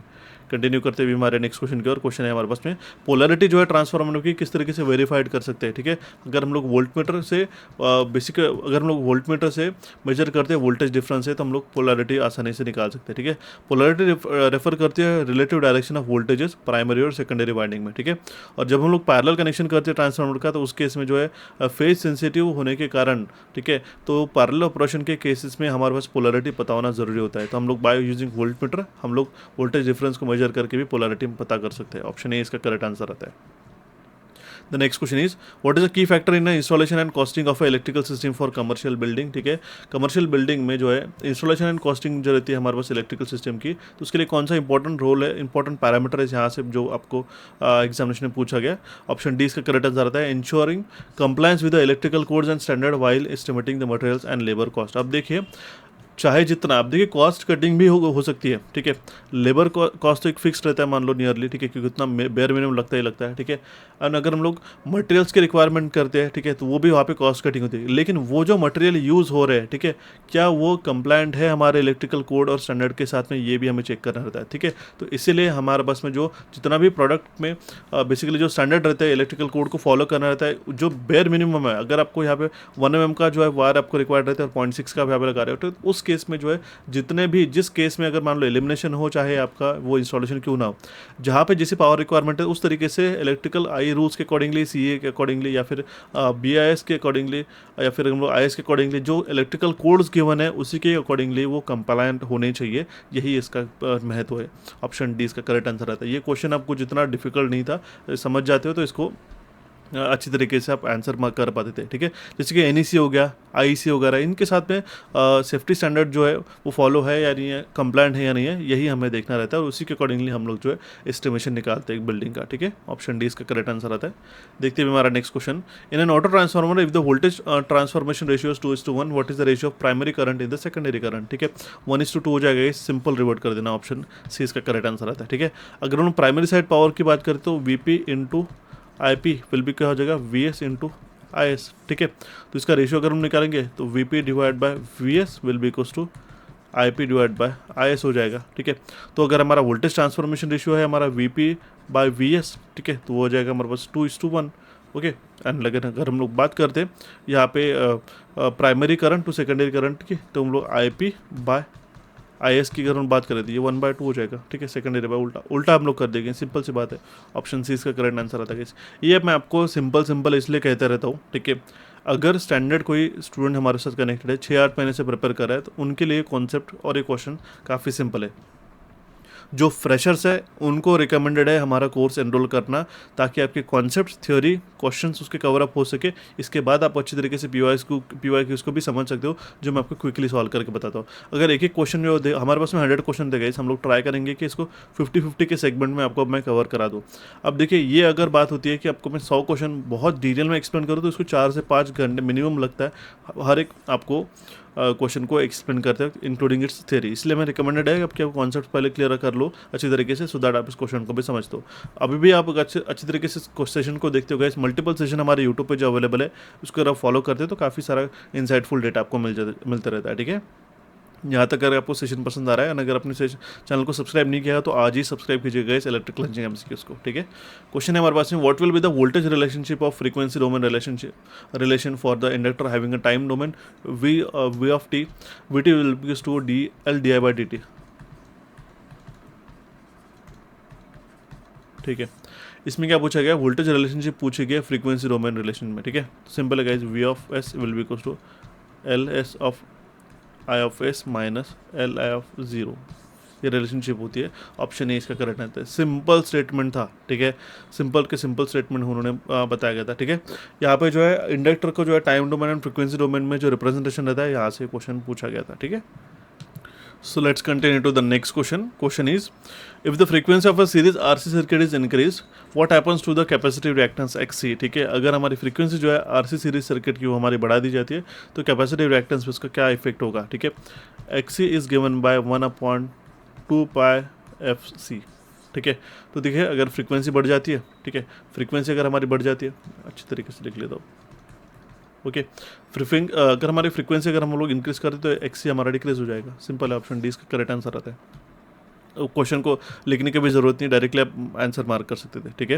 S1: कंटिन्यू करते हुए हमारे नेक्स्ट क्वेश्चन की और क्वेश्चन है हमारे पास में, पोलैरिटी जो है ट्रांसफार्मर की किस तरीके से वेरीफाइड कर सकते हैं, ठीक है। अगर हम लोग वोल्टमीटर से अगर हम लोग वोल्टमीटर से मेजर करते हैं वोल्टेज डिफरेंस है, तो हम लोग पोलैरिटी आसानी से निकाल सकते हैं, ठीक है। पोलैरिटी रेफर करती है relative direction of voltages primary और सेकेंडरी वाइंडिंग में, ठीक है। और जब हम लोग पैरेलल कनेक्शन करते हैं ट्रांसफार्मर का, तो उस केस में जो है फेज सेंसिटिव होने के कारण, ठीक है, तो पैरेलल ऑपरेशन के केसेस में हमारे पास पोलैरिटी पता होना जरूरी होता है। तो हम लोग बाय यूजिंग वोल्टमीटर हम लोग वोल्टेज डिफरेंस को मेजर करके भी पोलैरिटी पता कर सकते हैं। ऑप्शन ए इसका करेक्ट आंसर आता है। The next question is what is the key factor in installation and costing of electrical system for commercial building, ठीक है। कमर्शियल बिल्डिंग में जो है इंस्टॉलेशन एंड कॉस्टिंग जो रहती है हमारे पास इलेक्ट्रिकल सिस्टम की, तो उसके लिए कौन सा इंपॉर्टेंट रोल है, इंपॉर्टेंट पैरामीटर है यहाँ से जो आपको एग्जामिनेशन में पूछा गया। ऑप्शन डी इसका करेक्ट आंसर आता है, ensuring compliance with the electrical codes and standard while estimating the materials and labour cost. अब देखिए चाहे जितना आप देखिए कॉस्ट कटिंग भी हो सकती है, ठीक है। लेबर कॉस्ट तो एक फिक्स रहता है मान लो नियरली, ठीक है, क्योंकि उतना बेयर मिनिमम लगता ही लगता है, ठीक है। एंड अगर हम लोग मटेरियल्स के रिक्वायरमेंट करते हैं, ठीक है, तो वो भी वहाँ पे कॉस्ट कटिंग होती है। लेकिन वो जो मटेरियल यूज़ हो रहे हैं, ठीक है, क्या वो कंप्लायंट है हमारे इलेक्ट्रिकल कोड और स्टैंडर्ड के साथ में, ये भी हमें चेक करना रहता है, ठीक है। तो इसीलिए हमारे पास में जो जितना भी प्रोडक्ट में बेसिकली जो स्टैंडर्ड रहता है इलेक्ट्रिकल कोड को फॉलो करना रहता है, जो बेयर मिनिमम है, अगर आपको यहाँ पे 1 mm का जो है वायर आपको रिक्वायर्ड रहता है और 0.6 का भी यहाँ पे लगा रहे हो, तो उस केस में जो है जिस केस में अगर मान लो एलिमिनेशन हो, चाहे आपका वो इंस्टॉलेशन क्यों ना हो, जहाँ पे जैसी पावर रिक्वायरमेंट है उस तरीके से इलेक्ट्रिकल आई रूल्स के अकॉर्डिंगली, CA के अकॉर्डिंगली, या फिर BIS के अकॉर्डिंगली, या फिर हम लोग IS के अकॉर्डिंगली जो इलेक्ट्रिकल कोड्स गिवन है उसी के अकॉर्डिंगली वो कंप्लायंट होने चाहिए। यही इसका महत्व है। ऑप्शन डी इसका करेक्ट आंसर आता है। ये क्वेश्चन आपको जितना डिफिकल्ट नहीं था, समझ जाते हो तो इसको अच्छी तरीके से आप आंसर कर पाते थे, ठीक है। जैसे कि NEC हो गया, IEC वगैरह, इनके साथ में सेफ्टी स्टैंडर्ड जो है वो फॉलो है या नहीं है, कंप्लायंट है या नहीं है, यही हमें देखना रहता है और उसी के अकॉर्डिंगली हम लोग जो है एस्टिमेशन निकालते हैं एक बिल्डिंग का, ठीक है। ऑप्शन डी इसका करेक्ट आंसर आता है। देखते हैं हमारा next question, in an auto transformer if the voltage transformation ratio is 2:1, what is the ratio of primary current in the secondary current, ठीक है। 1:2 हो जाएगा, ये सिंपल रिवर्ट कर देना, ऑप्शन सी इसका करेक्ट आंसर आता है, ठीक है। अगर हम प्राइमरी साइड पावर की बात करें तो VP इंटू IP विल भी क्या हो जाएगा, VS इंटू IS, ठीक है। तो इसका रेशियो अगर हम निकालेंगे तो VP divide by VS will be equals to IP divide by IS हो जाएगा, ठीक है। तो अगर हमारा वोल्टेज ट्रांसफॉर्मेशन रेशियो है हमारा VP बाय VS, ठीक है, तो वो हो जाएगा हमारे पास 2:1, ओके। एंड लेकिन अगर हम लोग बात करते हैं यहाँ पे primary current to secondary current की, तो हम लोग IP बाय IS की अगर हम बात करें तो ये 1/2 हो जाएगा, ठीक है। सेकेंडरी बाय उल्टा हम लोग कर देंगे, सिंपल सी बात है। ऑप्शन सी इसका करेक्ट आंसर आता है। ये मैं आपको सिंपल इसलिए कहता रहता हूँ, ठीक है। अगर स्टैंडर्ड कोई स्टूडेंट हमारे साथ कनेक्टेड है, 6-8 महीने से प्रिपेयर कर रहा है, तो उनके लिए कॉन्सेप्ट और ये क्वेश्चन काफ़ी सिंपल है। जो फ्रेशर्स है उनको रिकमेंडेड है हमारा कोर्स एनरोल करना, ताकि आपके कॉन्सेप्ट, थ्योरी, क्वेश्चंस उसके कवर अप हो सके। इसके बाद आप अच्छी तरीके से पीवाईक्यूज को भी समझ सकते हो, जो मैं आपको क्विकली सॉल्व करके बताता हूँ। अगर एक एक क्वेश्चन जो हमारे पास में 100 क्वेश्चन थे गाइस, हम लोग ट्राई करेंगे कि इसको 50-50 के सेगमेंट में आपको मैं कवर करा दूँ। अब देखिए, ये अगर बात होती है कि आपको मैं 100 क्वेश्चन बहुत डिटेल में एक्सप्लेन करूँ तो इसको 4 से 5 घंटे मिनिमम लगता है हर एक आपको क्वेश्चन को एक्सप्लेन करते हैं, इंक्लूडिंग इट्स थ्योरी। इसलिए मैं रिकमेंडेड है कि आप कॉन्सेप्ट पहले क्लियर कर लो अच्छी तरीके से, सो दैट आप इस क्वेश्चन को भी समझ दो। अभी भी आप अच्छी तरीके से सेशन को देखते हो गाइस, मल्टीपल सेशन हमारे यूट्यूब पे जो अवेलेबल है, उसको अगर आप फॉलो करते हो तो काफ़ी सारा इंसाइटफुल डेटा आपको मिलता रहता है। ठीक है, यहाँ तक अगर आपको सेशन पसंद आ रहा है, और अगर अपने चैनल को सब्सक्राइब नहीं किया है तो आज ही सब्सक्राइब कीजिएगा इस इलेक्ट्रिक लंचिंग एमसीक्यूज को। ठीक है, क्वेश्चन है हमारे पास में, what will be the voltage relationship of frequency domain relation for the inductor having a time domain V of T, V T will be to D L D I by D T. ठीक है, इसमें क्या पूछा गया, voltage relationship पूछी गया frequency domain relation में। ठीक है, सिंपल है guys, V of S will be equals to L S of I of S minus L I of zero, ये रिलेशनशिप होती है। ऑप्शन ए इसका करेक्ट आंसर है। सिंपल स्टेटमेंट था। ठीक है, सिंपल स्टेटमेंट उन्होंने बताया गया था। ठीक है, यहाँ पे जो है इंडक्टर को जो है time domain and frequency domain में जो रिप्रेजेंटेशन रहता है, यहाँ से क्वेश्चन पूछा गया था। ठीक है, so let's continue to the next question is, if the frequency of a series RC circuit is increased, what happens to the capacitive reactance XC। ठीक है, अगर हमारी फ्रीक्वेंसी जो है RC सीरीज सर्किट की वो हमारी बढ़ा दी जाती है तो कैपेसिटिव रिएक्टेंस पे उसका क्या इफेक्ट होगा। ठीक है, XC is given bye 1/2 pi FC। ठीक है, तो देखिए अगर फ्रीक्वेंसी बढ़ जाती है, ठीक है, फ्रीक्वेंसी अगर हमारी बढ़ जाती है, अच्छी तरीके से लिख लेता हूँ। ओके, अगर हमारी फ्रीक्वेंसी अगर हम लोग इंक्रीज करते तो एक्सी हमारा डिक्रीज हो जाएगा। सिंपल है, ऑप्शन डी इसका करेक्ट आंसर आता है। क्वेश्चन को लिखने की भी जरूरत नहीं, डायरेक्टली आप आंसर मार्क कर सकते थे। ठीक है,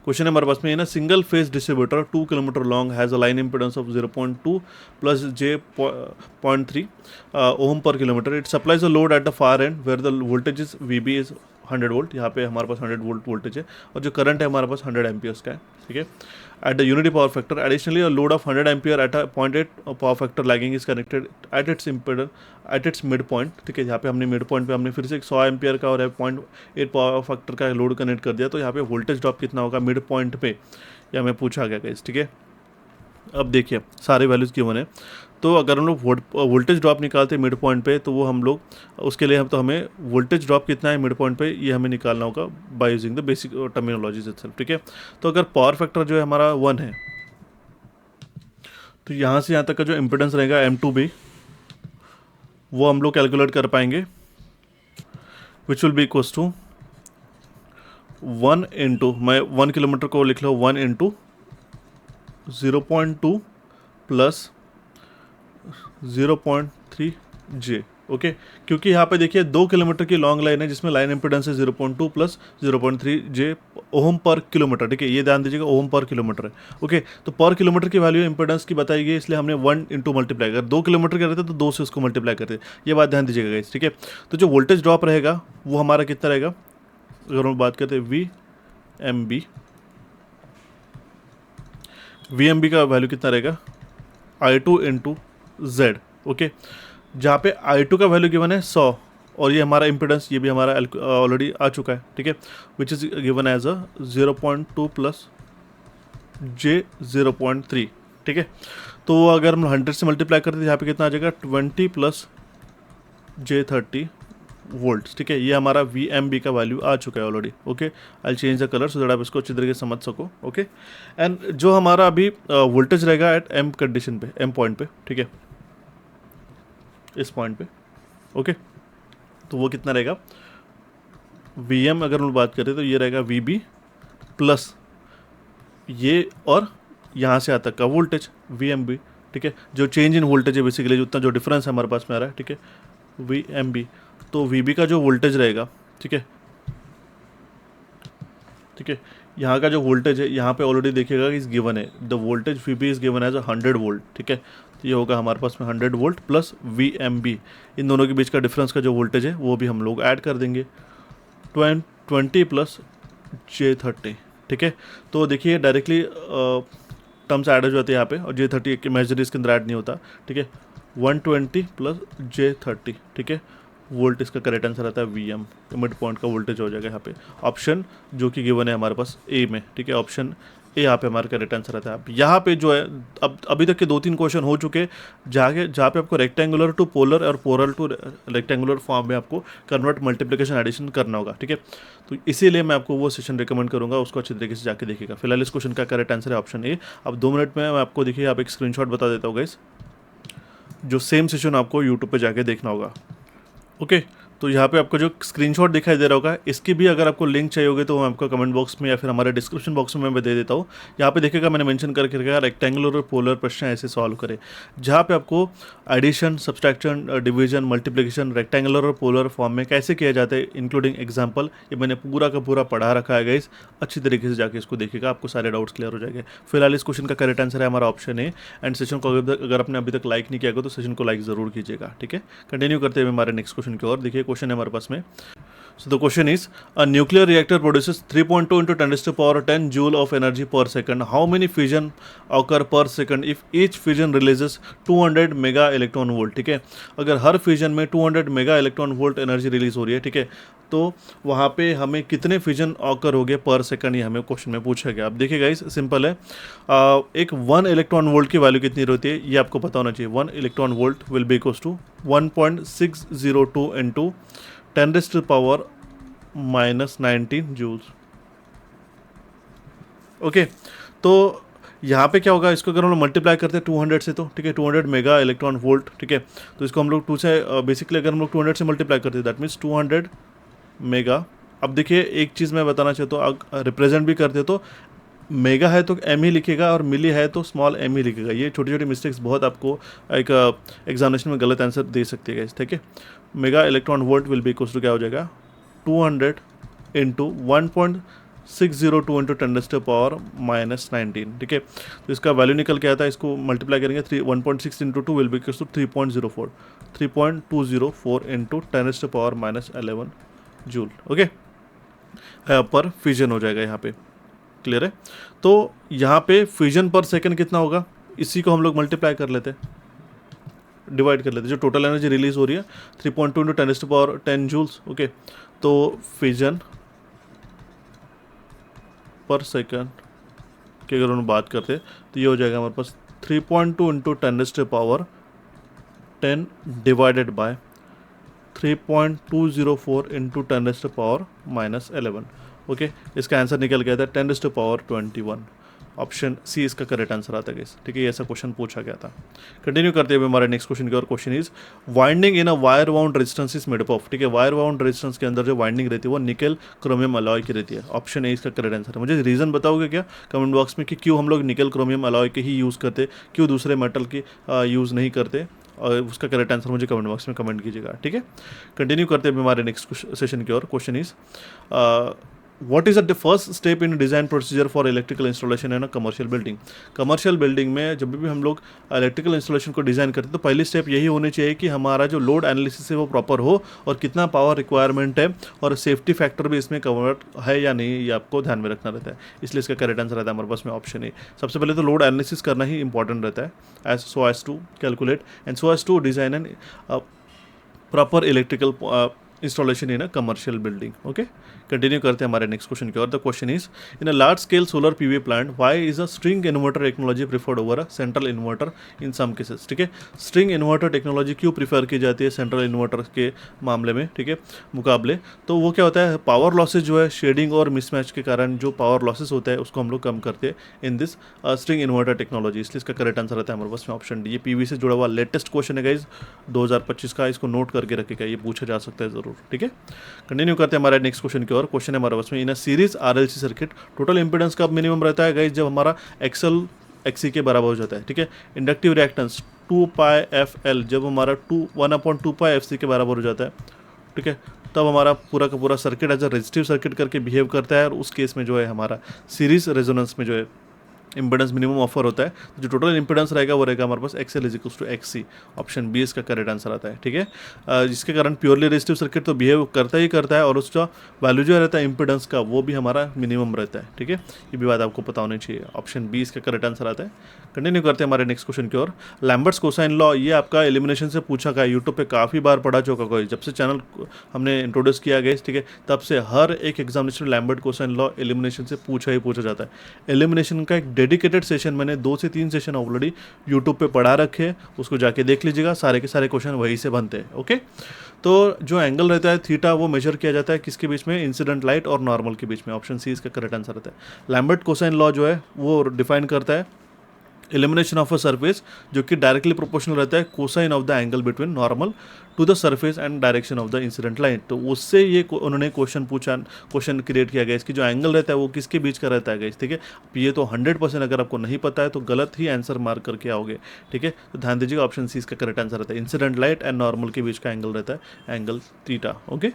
S1: क्वेश्चन है हमारे पास में, ना single phase distributor 2 kilometre long has a line impedance of 0.2 plus J0.3 ohm per kilometre. It supplies a load at the far end where the voltage is VB is 100 volt. यहाँ पे हमारे पास 100 volt voltage है और जो current है हमारे पास 100 amperes का है। ठीक है, at the unity power factor, additionally a load of 100 ampere at a 0.8 power factor lagging is connected at its impedance at its midpoint। ठीक है, यहाँ पे हमने मिड पॉइंट पे हमने फिर से 100 एम्पियर का और 0.8 पावर फैक्टर का लोड कनेक्ट कर दिया, तो यहाँ पे वोल्टेज ड्रॉप कितना होगा मिड पॉइंट पे, या हमें पूछा गया गाइस। ठीक है, अब देखिए सारे वैल्यूज़ गिवन है, तो अगर हम लोग वोल्टेज ड्रॉप निकालते हैं मिड पॉइंट पे, तो वो हम लोग उसके लिए हमें वोल्टेज ड्रॉप कितना है मिड पॉइंट पे, ये हमें निकालना होगा by using the basic terminologies itself. ठीक है, तो अगर पावर फैक्टर जो है हमारा 1 है, तो यहाँ से यहाँ तक का जो इम्पिडेंस रहेगा M2B, वो हम लोग कैलकुलेट कर पाएंगे, which will be equals to 1 into, मैं 1 किलोमीटर को लिख लो 1 इंटू 0.2 प्लस 0.3 J। ओके, क्योंकि यहाँ पे देखिए 2 किलोमीटर की लॉन्ग लाइन है जिसमें लाइन इंपेडेंस है 0.2 प्लस 0.3 J ओम पर किलोमीटर। ठीक है, ये ध्यान दीजिएगा, ओम पर किलोमीटर है। ओके, तो पर किलोमीटर की वैल्यू इंपेडेंस की बताई गई, इसलिए हमने 1 इंटू मल्टीप्लाई कर, 2 किलोमीटर का रहता है तो 2 से उसको मल्टीप्लाई करते, ये बात ध्यान दीजिएगा गाइस। ठीक है, तो जो वोल्टेज ड्रॉप रहेगा वो हमारा कितना रहेगा, अगर हम बात करते हैं VMB का वैल्यू कितना रहेगा, I2 इंटू Z। ओके, जहाँ पे I2 का वैल्यू गिवन है 100 और ये हमारा इम्पिडेंस, ये भी हमारा ऑलरेडी आ चुका है। ठीक है, which is given as a 0.2 plus J0.3। ठीक है, तो अगर हम 100 से मल्टीप्लाई करते हैं यहाँ पे कितना आ जाएगा 20 प्लस J30 वोल्ट। ठीक है, ये हमारा VMB का वैल्यू आ चुका है already. Okay, I change the colour so that आप इसको अच्छी तरीके से समझ सको। ओके, एंड जो हमारा अभी वोल्टेज रहेगा एट M कंडीशन पे, M पॉइंट पे, ठीक है, इस पॉइंट पे। ओके, तो वो कितना रहेगा, VM अगर हम बात करें तो ये रहेगा VB प्लस ये और यहाँ से यहाँ तक का वोल्टेज VMB। ठीक है, जो चेंज इन वोल्टेज है बेसिकली, जितना जो डिफरेंस है हमारे पास में आ रहा है। ठीक है, VMB, तो VB का जो वोल्टेज रहेगा, ठीक है, ठीक है, यहाँ का जो वोल्टेज है यहाँ पे ऑलरेडी देखिएगा इस गिवन है, the voltage VB is given as 100 volt. ठीक है, तो ये होगा हमारे पास में 100 वोल्ट प्लस VMB, इन दोनों के बीच का डिफरेंस का जो वोल्टेज है वो भी हम लोग ऐड कर देंगे, 20 प्लस J30। ठीक है, तो देखिए डायरेक्टली टर्म्स ऐड हो जाते हैं यहाँ पे, और J30 इमेजरी इसके अंदर ऐड नहीं होता। ठीक है, 120 प्लस J30। ठीक है, वोल्ट इसका करेक्ट आंसर आता है वी एम, मिड पॉइंट का वोल्टेज हो जाएगा यहाँ पे। ऑप्शन जो कि गिवन है हमारे पास ए में, ठीक है, ऑप्शन ए यहाँ पे हमारा करेक्ट आंसर आता है। अब यहाँ पे जो है, अब अभी तक के 2-3 क्वेश्चन हो चुके जहाँ पे आपको रेक्टेंगुलर टू पोलर और पोलर टू रेक्टेंगुलर फॉर्म में आपको कन्वर्ट मल्टीप्लिकेशन एडिशन करना होगा, ठीक है। तो इसीलिए मैं आपको वो सेशन रिकमेंड करूंगा, उसको अच्छी तरीके से जाके देखिएगा। फिलहाल इस क्वेश्चन का करेक्ट आंसर है ऑप्शन ए। अब 2 मिनट में मैं आपको देखिए आप एक स्क्रीनशॉट बता देता हूँ गाइस, जो सेम सेशन आपको यूट्यूब पे जाके देखना होगा। ओके, तो यहाँ पे आपको जो स्क्रीनशॉट दिखाई दे रहा होगा, इसकी भी अगर आपको लिंक चाहिए होगी तो मैं आपको कमेंट बॉक्स में या फिर हमारे डिस्क्रिप्शन बॉक्स में मैं दे देता हूँ। यहाँ पे देखिएगा मैंने मेंशन करके रखा है रेक्टेंगुलर और पोलर प्रश्न ऐसे सॉल्व करें, जहाँ पे आपको addition, subtraction, division, multiplication rectangular और पोलर फॉर्म में कैसे किया जाता है इंक्लूडिंग एग्जाम्पल, ये मैंने पूरा का पूरा पढ़ा रखा है गाइस। अच्छी तरीके से जाके इसको देखिएगा, आपको सारे डाउट्स क्लियर हो जाएंगे। फिलहाल इस क्वेश्चन का करेक्ट आंसर है हमारा ऑप्शन ए। एंड सेशन को अगर आपने अभी तक लाइक नहीं किया तो सेशन को लाइक जरूर कीजिएगा, ठीक है। कंटिन्यू करते हुए हमारे नेक्स्ट क्वेश्चन की ओर। देखिए क्वेश्चन है हमारे पास में, so the question is, a nuclear reactor produces 3.2 into 10 to the power 10 joule of energy per second. How many fission occur per second if each fission releases 200 mega electron volt, ठीक है। अगर हर fission में 200 mega electron volt energy release हो रही है, ठीक है, तो वहाँ पे हमें कितने फिजन ऑकर हो गए पर सेकंड, ये हमें क्वेश्चन में पूछा गया। अब देखिए गाइस, सिंपल है, एक 1 इलेक्ट्रॉन वोल्ट की वैल्यू कितनी रहती है ये आपको पता होना चाहिए। 1 electron volt will be equals to 1.602 into 10 to the power -19 joules. Okay, तो यहाँ पे क्या होगा, इसको अगर हम लोग मल्टीप्लाई करते हैं 200 से, तो ठीक है 200 मेगा इलेक्ट्रॉन वोल्ट, ठीक है, तो इसको हम लोग 2 से बेसिकली अगर हम लोग 200 से मल्टीप्लाई करते हैं दैट मीन्स 200 मेगा। अब देखिए एक चीज़ मैं बताना चाहता हूँ, रिप्रेजेंट भी करते तो मेगा है तो एम ही लिखेगा और मिली है तो स्मॉल एम ही लिखेगा। ये छोटी छोटी मिस्टेक्स बहुत आपको एक एग्जामिनेशन में गलत आंसर दे सकती है, ठीक है। Mega electron volt will be equals to क्या हो जाएगा, 200 इंटू 1.602 इंटू 10 टू पावर -19, ठीक है। तो इसका वैल्यू निकल के आता है, इसको मल्टीप्लाई करेंगे 1.6 into 2 will be equals to 3.204 into 10 to power -11 joule, okay. पर फ्यूजन हो जाएगा यहाँ पे, क्लियर है। तो यहाँ पे फ्यूजन पर सेकंड कितना होगा, इसी को हम लोग मल्टीप्लाई कर लेते हैं, डिवाइड कर लेते हैं, जो टोटल एनर्जी रिलीज हो रही है 3.2 into 10 to power 10 joules, okay. तो फ्यूजन पर सेकंड की अगर हम बात करते हैं तो ये हो जाएगा हमारे पास 3.2 into 10 to power 10 divided by 3.204 into 10 to power -11, okay. इसका आंसर निकल गया था 10 टू पावर 21। ऑप्शन सी इसका करेक्ट आंसर आता है, ठीक है। ये ऐसा क्वेश्चन पूछा गया था। कंटिन्यू करते हुए हमारे नेक्स्ट क्वेश्चन की और। Question is, winding in a wire wound resistance is made up of, ठीक है। वायर वाउंड रेजिस्टेंस के अंदर जो वाइंडिंग रहती है वो निकल क्रोमियम अलॉय की रहती है। ऑप्शन ए इसका करेक्ट आंसर है। मुझे रीज़न बताओगे क्या कमेंट बॉक्स में कि क्यों हम लोग निकल क्रोमियम अलॉय के ही यूज़ करते, क्यों दूसरे मेटल की यूज़ नहीं करते, और उसका करेक्ट आंसर मुझे कमेंट बॉक्स में कमेंट कीजिएगा, ठीक है। कंटिन्यू करते हुए हमारे नेक्स्ट सेशन की और। Question is, what is the first step in design procedure for electrical installation in a commercial building? Commercial building में जब भी हम लोग इलेक्ट्रिकल इंस्टॉलेशन को डिज़ाइन करते हैं तो पहली स्टेप यही होनी चाहिए कि हमारा जो लोड एनालिसिस है वो प्रॉपर हो और कितना पावर रिक्वायरमेंट है और सेफ्टी फैक्टर भी इसमें कवर है या नहीं, ये आपको ध्यान में रखना रहता है। इसलिए इसका करेक्ट आंसर रहता है हमारे पास में ऑप्शन ए। सबसे पहले तो लोड एनालिसिस करना ही इंपॉर्टेंट रहता है, as so as to calculate and so as to design and proper electrical installation in a commercial building, okay. Continue करते हैं हमारे नेक्स्ट क्वेश्चन की और। The question is, in a large scale solar PV plant why is a string inverter technology preferred over a central inverter in some cases, ठीक है। String inverter technology क्यों prefer की जाती है सेंट्रल इन्वर्टर के मामले में, ठीक है, मुकाबले। तो वो क्या होता है, पावर लॉसेज जो है शेडिंग और मिसमैच के कारण जो पावर लॉसेज होता है उसको हम लोग कम करते हैं in this string inverter technology. इसलिए इसका करेक्ट आंसर रहता है हमारे पास में ऑप्शन डी। ये पीवी से जुड़ा हुआ लेटेस्ट क्वेश्चन है गाइज 2025 का, इसको नोट करके रखेगा, ये पूछा जा सकता है जरूर, ठीक है। कंटिन्यू करते हैं हमारे नेक्स्ट क्वेश्शन की ओर। क्वेश्चन है हमारे पास में, in a series RLC circuit total impedance का मिनिमम रहता है गाइस जब हमारा एक्सएल एक्सी के बराबर हो जाता है, ठीक है। इंडक्टिव रिएक्टेंस 2πfl जब हमारा 1/2πfc के बराबर हो जाता है, ठीक है, तब हमारा पूरा का पूरा circuit as a resistive circuit करके बिहेव करता है और उस केस में जो है हमारा सीरीज रेजोनेंस में जो है इम्पीडेंस मिनिमम ऑफर होता है, तो जो टोटल इम्पीडेंस रहेगा वो रहेगा हमारे पास XL is equals to XC। Option B इसका करेक्ट आंसर आता है, ठीक है। जिसके कारण प्योरली रेजिस्टिव सर्किट तो बिहेव करता ही करता है, और उसका वैल्यू जो रहता है इम्पीडेंस का वो भी हमारा मिनिमम रहता है, ठीक है। ये भी बात आपको पता होनी चाहिए। ऑप्शन बी इसका करेक्ट आंसर आता है। कंटिन्यू करते हैं हमारे नेक्स्ट क्वेश्चन की ओर। लैम्बर्ट्स कोसाइन लॉ, ये आपका एलिमिनेशन से पूछा गया, यूट्यूब पे काफ़ी बार पढ़ा चुका कोई, जब से चैनल हमने इंट्रोड्यूस किया गया, ठीक है, तब से हर एक examination Lambert cosine law elimination से पूछा जाता है। एलिमिनेशन का एक डेडिकेटेड सेशन मैंने 2 से 3 सेशन ऑलरेडी यूट्यूब पे पढ़ा रखे हैं, उसको जाके देख लीजिएगा, सारे के सारे क्वेश्चन वहीं से बनते हैं, ओके। तो जो एंगल रहता है थीटा, वो मेजर किया जाता है किसके बीच में, इंसिडेंट लाइट और नॉर्मल के बीच में। ऑप्शन सी इसका करेक्ट आंसर रहता है। लैम्बर्ट कोसाइन लॉ जो है वो डिफाइन करता है एलिमिनेशन ऑफ अ सरफेस जो कि डायरेक्टली प्रोपोर्शनल रहता है cosine of the angle between normal to the surface and direction of the incident line. तो उससे ये उन्होंने क्वेश्चन क्रिएट किया गया, इसकी जो एंगल रहता है वो किसके बीच का रहता है, ठीक है। ये तो 100% अगर आपको नहीं पता है तो गलत ही आंसर मार्क करके आओगे, ठीक है। तो ध्यान दीजिएगा, ऑप्शन सी इसका करेक्ट आंसर रहता है। इंसिडेंट लाइट एंड नॉर्मल के बीच का एंगल रहता है एंगल थीटा, ओके।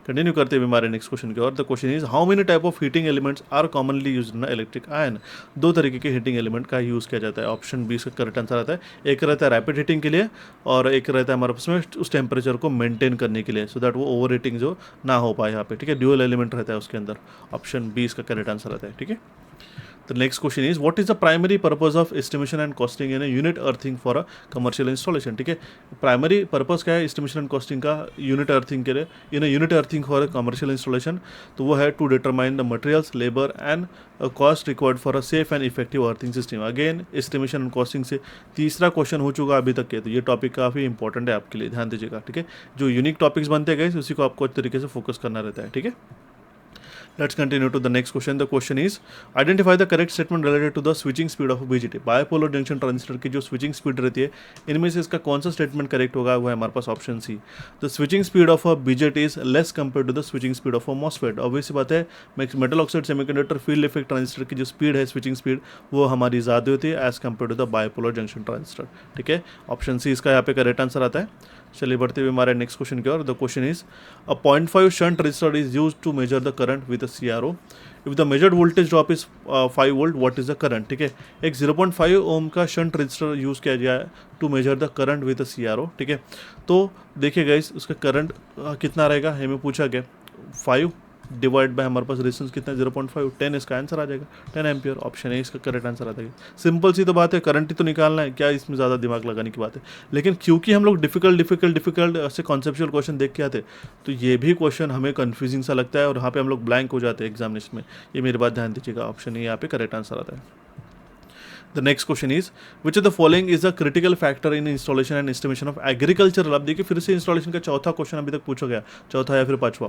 S1: कंटिन्यू करते हुए हमारे नेक्स्ट क्वेश्चन की ओर। The question is how many type of heating elements are commonly used in electric iron. 2 तरीके के हीटिंग एलिमेंट का यूज़ किया जाता है। ऑप्शन बी इसका करेक्ट आंसर आता है। एक रहता है रैपिड हीटिंग के लिए और एक रहता है हमारे पास में उस टेम्परेचर को मेंटेन करने के लिए, सो दैट वो ओवर हीटिंग जो ना हो पाए यहाँ पे, ठीक है। ड्यूअल एलिमेंट रहता है उसके अंदर। ऑप्शन बी इसका करेक्ट आंसर आता है, ठीक है। The next question is what is the primary purpose of estimation and costing in a unit earthing for a commercial installation, ठीक है। प्राइमरी पर्पस क्या है एस्टिमेशन एंड कॉस्टिंग का यूनिट अर्थिंग के लिए, in unit earthing for a commercial installation, तो वो है to determine the materials, labour and cost required for a safe and effective earthing system. Again estimation and costing से तीसरा question हो चुका अभी तक के, तो ये टॉपिक काफ़ी इंपॉर्टेंट है आपके लिए, ध्यान दीजिएगा, ठीक है। जो यूनिक टॉपिक्स बनते गए उसी को आपको अच्छे तरीके से फोकस करना रहता है, ठीक है। Let's continue to the next question. The question is identify the correct statement related to the switching speed of a BJT. Bipolar junction transistor की जो स्विचिंग स्पीड रहती है, इनमें से इसका कौन सा स्टेटमेंट करेक्ट होगा, वो है हमारे पास option C. The switching speed of a BJT is less compare to the switching speed of a MOSFET। Obvious बात है, metal oxide semiconductor field effect transistor की जो स्पीड है, स्विचिंग स्पीड, वो हमारी ज़्यादा होती है as compare to the bipolar junction transistor, ठीक है। ऑप्शन सी इसका यहाँ पे करेक्ट आंसर आता है। चलिए बढ़ते हुए हमारे नेक्स्ट क्वेश्चन की ओर। The question is a 0.5 shunt resistor is use to measure the current with a CRO। If the measured voltage drop is 5 volt, what is the current, ठीक है। एक 0.5 ओम का शंट रजिस्टर यूज किया गया है to measure the current with a CRO, ठीक है। तो देखिए गाइस, उसका करंट कितना रहेगा, हमें पूछा गया 5 डिवाइड बाय हमारे पास रेजिस्टेंस कितना है 0.5, 10 इसका आंसर आ जाएगा, 10 एम्पियर। ऑप्शन ए इसका करेक्ट आंसर आ जाएगा। सिंपल सी तो बात है, करंट ही तो निकालना है, क्या इसमें ज़्यादा दिमाग लगाने की बात है। लेकिन क्योंकि हम लोग डिफिकल्ट ऐसे कॉन्सेप्चुअल क्वेश्चन देख के आते, तो ये भी क्वेश्चन हमें कन्फ्यूजिंग सा लगता है और यहाँ पे हम लोग ब्लैंक हो जाते हैं एग्जामिनेशन में। ये मेरी बात ध्यान दीजिएगा, ऑप्शन ए यहाँ पे करेक्ट आंसर आता है। The next question is which of the following is a critical factor in installation and estimation of agricultural। अब देखिए फिर से इंस्टॉलेशन का चौथा क्वेश्चन अभी तक पूछा गया, चौथा या फिर पांचवा।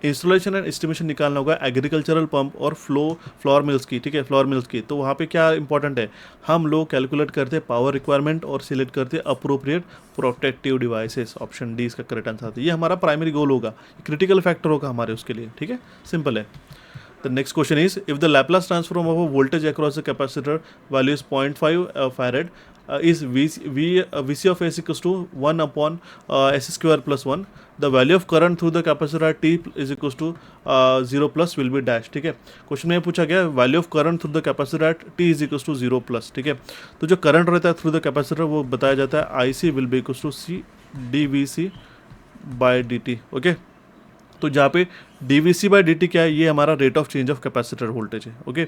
S1: इंस्टॉलेशन एंड एस्टिमेशन निकालना होगा एग्रीकल्चरल पंप और फ्लोर मिल्स की, ठीक है, फ्लोर मिल्स की। तो वहाँ पे क्या इंपॉर्टेंट है, हम लोग कैलकुलेट करते हैं पावर रिक्वायरमेंट और सिलेक्ट करते हैं appropriate protective devices. Option D इसका करेक्ट आंसर आता है। ये हमारा प्राइमरी गोल होगा, क्रिटिकल फैक्टर होगा हमारे उसके लिए, ठीक है, सिंपल है। The next question is if the Laplace transform of a voltage across the capacitor value is 0.5 farad is VC of S equals to 1 upon S square plus 1, the value of current through the capacitor at T is equals to 0 plus will be dash, ठीक है। Question में पूछा गया value of current through the capacitor at T is equals to 0 plus, ठीक है। तो जो current रहता है थ्रू द कैपेसिटर वो बताया जाता है IC will be equals to C dVC by dt, okay. तो जहाँ पे dVC बाई dt क्या है, ये हमारा rate of change of capacitor voltage है, ओके।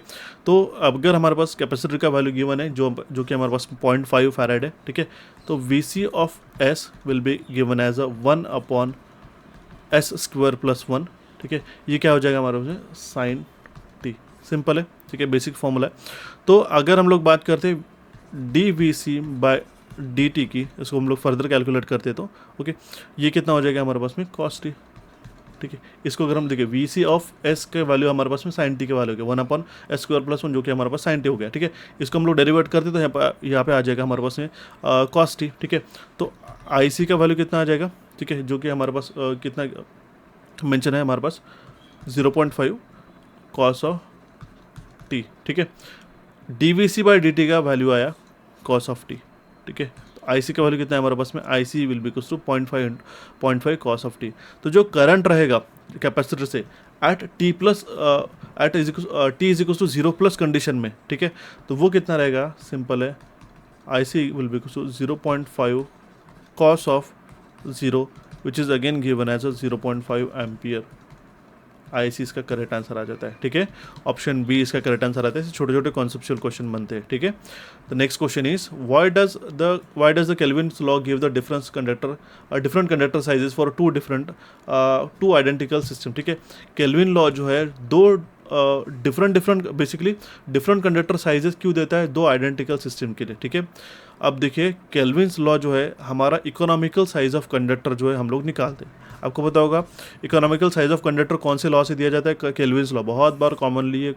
S1: तो अगर हमारे पास कैपेसिटर का वैल्यू गिवन है जो कि हमारे पास 0.5 फैराड है, ठीक है, तो VC of S will be given as a 1 upon S square plus 1, ठीक है। ये क्या हो जाएगा हमारे पास साइन T, सिंपल है, ठीक है, बेसिक फॉर्मूला है। तो अगर हम लोग बात करते हैं dVC बाय dt की, इसको हम लोग फर्दर कैलकुलेट करते तो ओके, ये कितना हो जाएगा हमारे पास में cos t, ठीक है। इसको अगर हम देखें VC ऑफ S के वैल्यू हमारे पास में साइन टी के वैल्यू हो गया 1 अपॉन S स्क्वायर प्लस 1 जो कि हमारे पास साइन टी हो गया, ठीक है। इसको हम लोग डेरिवेट करते तो यहाँ पे आ जाएगा हमारे पास में cos t, ठीक है। तो IC का वैल्यू कितना आ जाएगा, ठीक है, जो कि हमारे पास कितना मेंशन है हमारे पास 0.5 cos ऑफ t, ठीक है। dVC बाई dt का वैल्यू आया cos ऑफ t, ठीक है। IC का वैल्यू कितना है हमारे पास में IC will be equals to 0.5 cos of t। तो जो करंट रहेगा कैपेसिटर से at T plus at T is equal to 0 plus condition में, ठीक है। तो वो कितना रहेगा, सिंपल है, I C will be 0.5 cos of 0 which is again given as a 0.5 ampere. I C इसका करेक्ट आंसर आ जाता है, ठीक है। ऑप्शन बी इसका करेक्ट आंसर आता है। छोटे छोटे कॉन्सेप्चुअल क्वेश्चन बनते हैं, ठीक है। The next question is why does the Kelvin's law give the different conductor sizes for two identical system, ठीक है। केल्विन लॉ जो है दो डिफरेंट कंडक्टर साइजेस क्यों देता है, दो आइडेंटिकल सिस्टम के लिए, ठीक है। अब देखिए केल्विन्स लॉ जो है हमारा इकोनॉमिकल साइज ऑफ कंडक्टर जो है हम लोग निकालते हैं। आपको पता होगा इकोनॉमिकल साइज ऑफ कंडक्टर कौन से लॉ से दिया जाता है, केल्विन्स लॉ। बहुत बार कॉमनली एक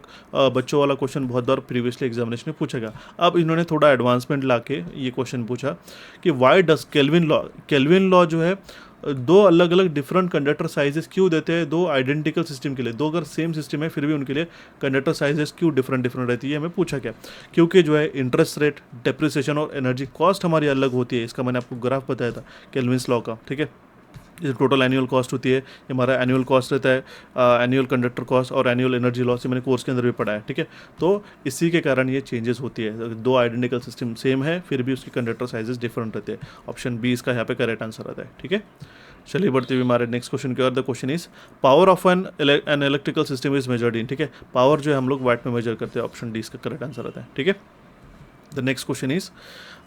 S1: बच्चों वाला क्वेश्चन बहुत बार प्रीवियसली एग्जामिनेशन में पूछा गया। अब इन्होंने थोड़ा एडवांसमेंट ला के ये क्वेश्चन पूछा कि वाई डज केल्विन लॉ जो है दो अलग अलग डिफरेंट कंडक्टर साइजेस क्यों देते हैं दो आइडेंटिकल सिस्टम के लिए। दो अगर सेम सिस्टम है फिर भी उनके लिए कंडक्टर साइजेस क्यों डिफरेंट रहती है, हमें पूछा गया। क्योंकि जो है इंटरेस्ट रेट, डेप्रिसिएशन और एनर्जी कॉस्ट हमारी अलग होती है। इसका मैंने आपको ग्राफ बताया था केल्विन्स लॉ का, ठीक है। ये टोटल एनुअल कॉस्ट होती है, ये हमारा एनुअल कॉस्ट रहता है, एनुअल कंडक्टर कॉस्ट और एनुअल एनर्जी लॉस, ये मैंने कोर्स के अंदर भी पढ़ा है, ठीक है। तो इसी के कारण ये चेंजेस होती है। दो आइडेंटिकल सिस्टम सेम है फिर भी उसकी कंडक्टर साइजेस डिफरेंट रहते हैं। ऑप्शन बी इसका यहाँ पे करेक्ट आंसर आता है, ठीक है। चलिए बढ़ते हुए हमारे नेक्स्ट क्वेश्चन की ओर। The question is power of an electrical system is measured in, ठीक है। पावर जो है हम लोग वाट में मेजर करते हैं। ऑप्शन डी इसका करेक्ट आंसर आता है, ठीक है। The next question is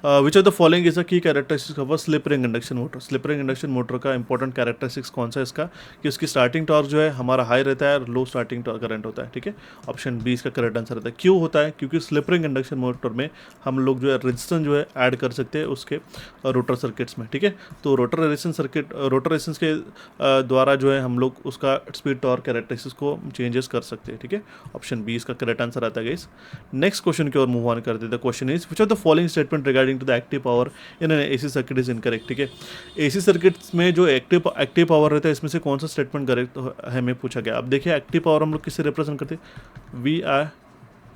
S1: which of the following is a key characteristics of a slip ring induction motor. Slip ring induction motor का इंपॉर्टेंट कैरेक्टरिस्टिक्स कौन सा है इसका, कि उसकी स्टार्टिंग टॉर्क जो है हमारा हाई रहता है और लो स्टार्टिंग करंट होता है, ठीक है। ऑप्शन बी इसका करेक्ट आंसर रहता है। क्यों होता है, क्योंकि स्लिप रिंग इंडक्शन मोटर में हम लोग जो है रेजिस्टेंस जो है ऐड कर सकते हैं उसके रोटर सर्किट्स में, ठीक है। तो रोटर रेजिस्टेंस के द्वारा जो है हम लोग उसका स्पीड टॉर्क कैरेक्टरिस्टिक्स को चेंजेस कर सकते हैं, ठीक है। ऑप्शन बी इसका करेक्ट आंसर आता है गाइस। नेक्स्ट क्वेश्चन की ओर मूव ऑन करते हैं। The question is which of the following statement regarding to the active power in an AC circuit is incorrect, ठीक है। एसी सर्किट्स में जो एक्टिव पावर रहता है इसमें से कौन सा स्टेटमेंट करेक्ट है हमें पूछा गया। अब देखिए एक्टिव पावर हम लोग किससे रिप्रेजेंट करते हैं, V I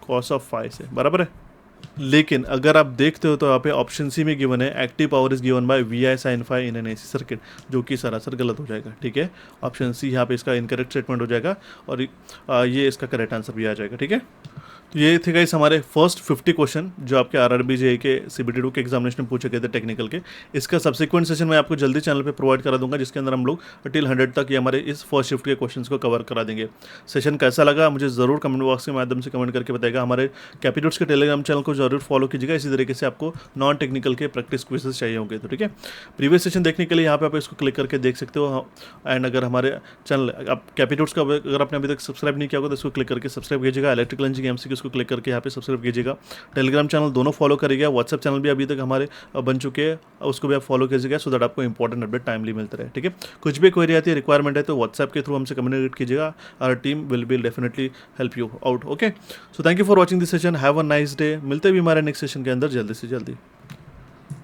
S1: cos of phi से, बराबर है। लेकिन अगर आप देखते हो तो यहाँ पे ऑप्शन सी में गिवन है active power is given by V I sine phi in an AC circuit, जो कि सरासर गलत हो जाएगा, ठीक है। ऑप्शन सी यहाँ पे इसका इनकरेक्ट स्टेटमेंट हो जाएगा और ये इसका करेक्ट आंसर भी आ जाएगा, ठीक है। तो ये थे गाइस हमारे फर्स्ट 50 क्वेश्चन जो आपके आरआरबी जेईई के सीबीटी 2 के एग्जामिनेशन में पूछे गए थे टेक्निकल के। इसका सब्सिक्वेंट सेशन मैं आपको जल्दी चैनल पे प्रोवाइड करा दूंगा, जिसके अंदर हम लोग टिल 100 तक ये हमारे इस फर्स्ट शिफ्ट के क्वेश्चंस को कवर करा देंगे। सेशन कैसा लगा मुझे ज़रूर कमेंट बॉक्स के माध्यम से कमेंट करके बताएगा। हमारे कैपिटल्स के टेलीग्राम चैनल को जरूर फॉलो कीजिएगा। इसी तरीके से आपको नॉन टेक्निकल के प्रैक्टिस क्विजेस चाहिए होंगे तो, ठीक है। प्रीवियस सेशन देखने के लिए यहाँ पे आप इसको क्लिक करके देख सकते हो। एंड अगर हमारे चैनल आप कैपिटल्स का अगर आपने अभी तक सब्सक्राइब नहीं किया होगा तो इसको क्लिक करके सब्सक्राइब कीजिएगा। इलेक्ट्रिकल इंजीनियरिंग एमसीक्यू इसको क्लिक करके यहाँ पे सब्सक्राइब कीजिएगा। टेलीग्राम चैनल दोनों फॉलो करिएगा। व्हाट्सएप चैनल भी अभी तक हमारे बन चुके हैं, उसको भी आप फॉलो कीजिएगा सो दैट आपको इंपॉर्टेंट अपडेट टाइमली मिलते रहे, ठीक है। कुछ भी क्वेरी आती है, रिक्वायरमेंट है तो व्हाट्सएप के थ्रू हमसे कम्युनिकेट कीजिएगा। Our team will definitely help you out, okay. So thank you for watching this session, have a nice day. मिलते भी हमारे नेक्स्ट सेशन के अंदर जल्दी से जल्दी।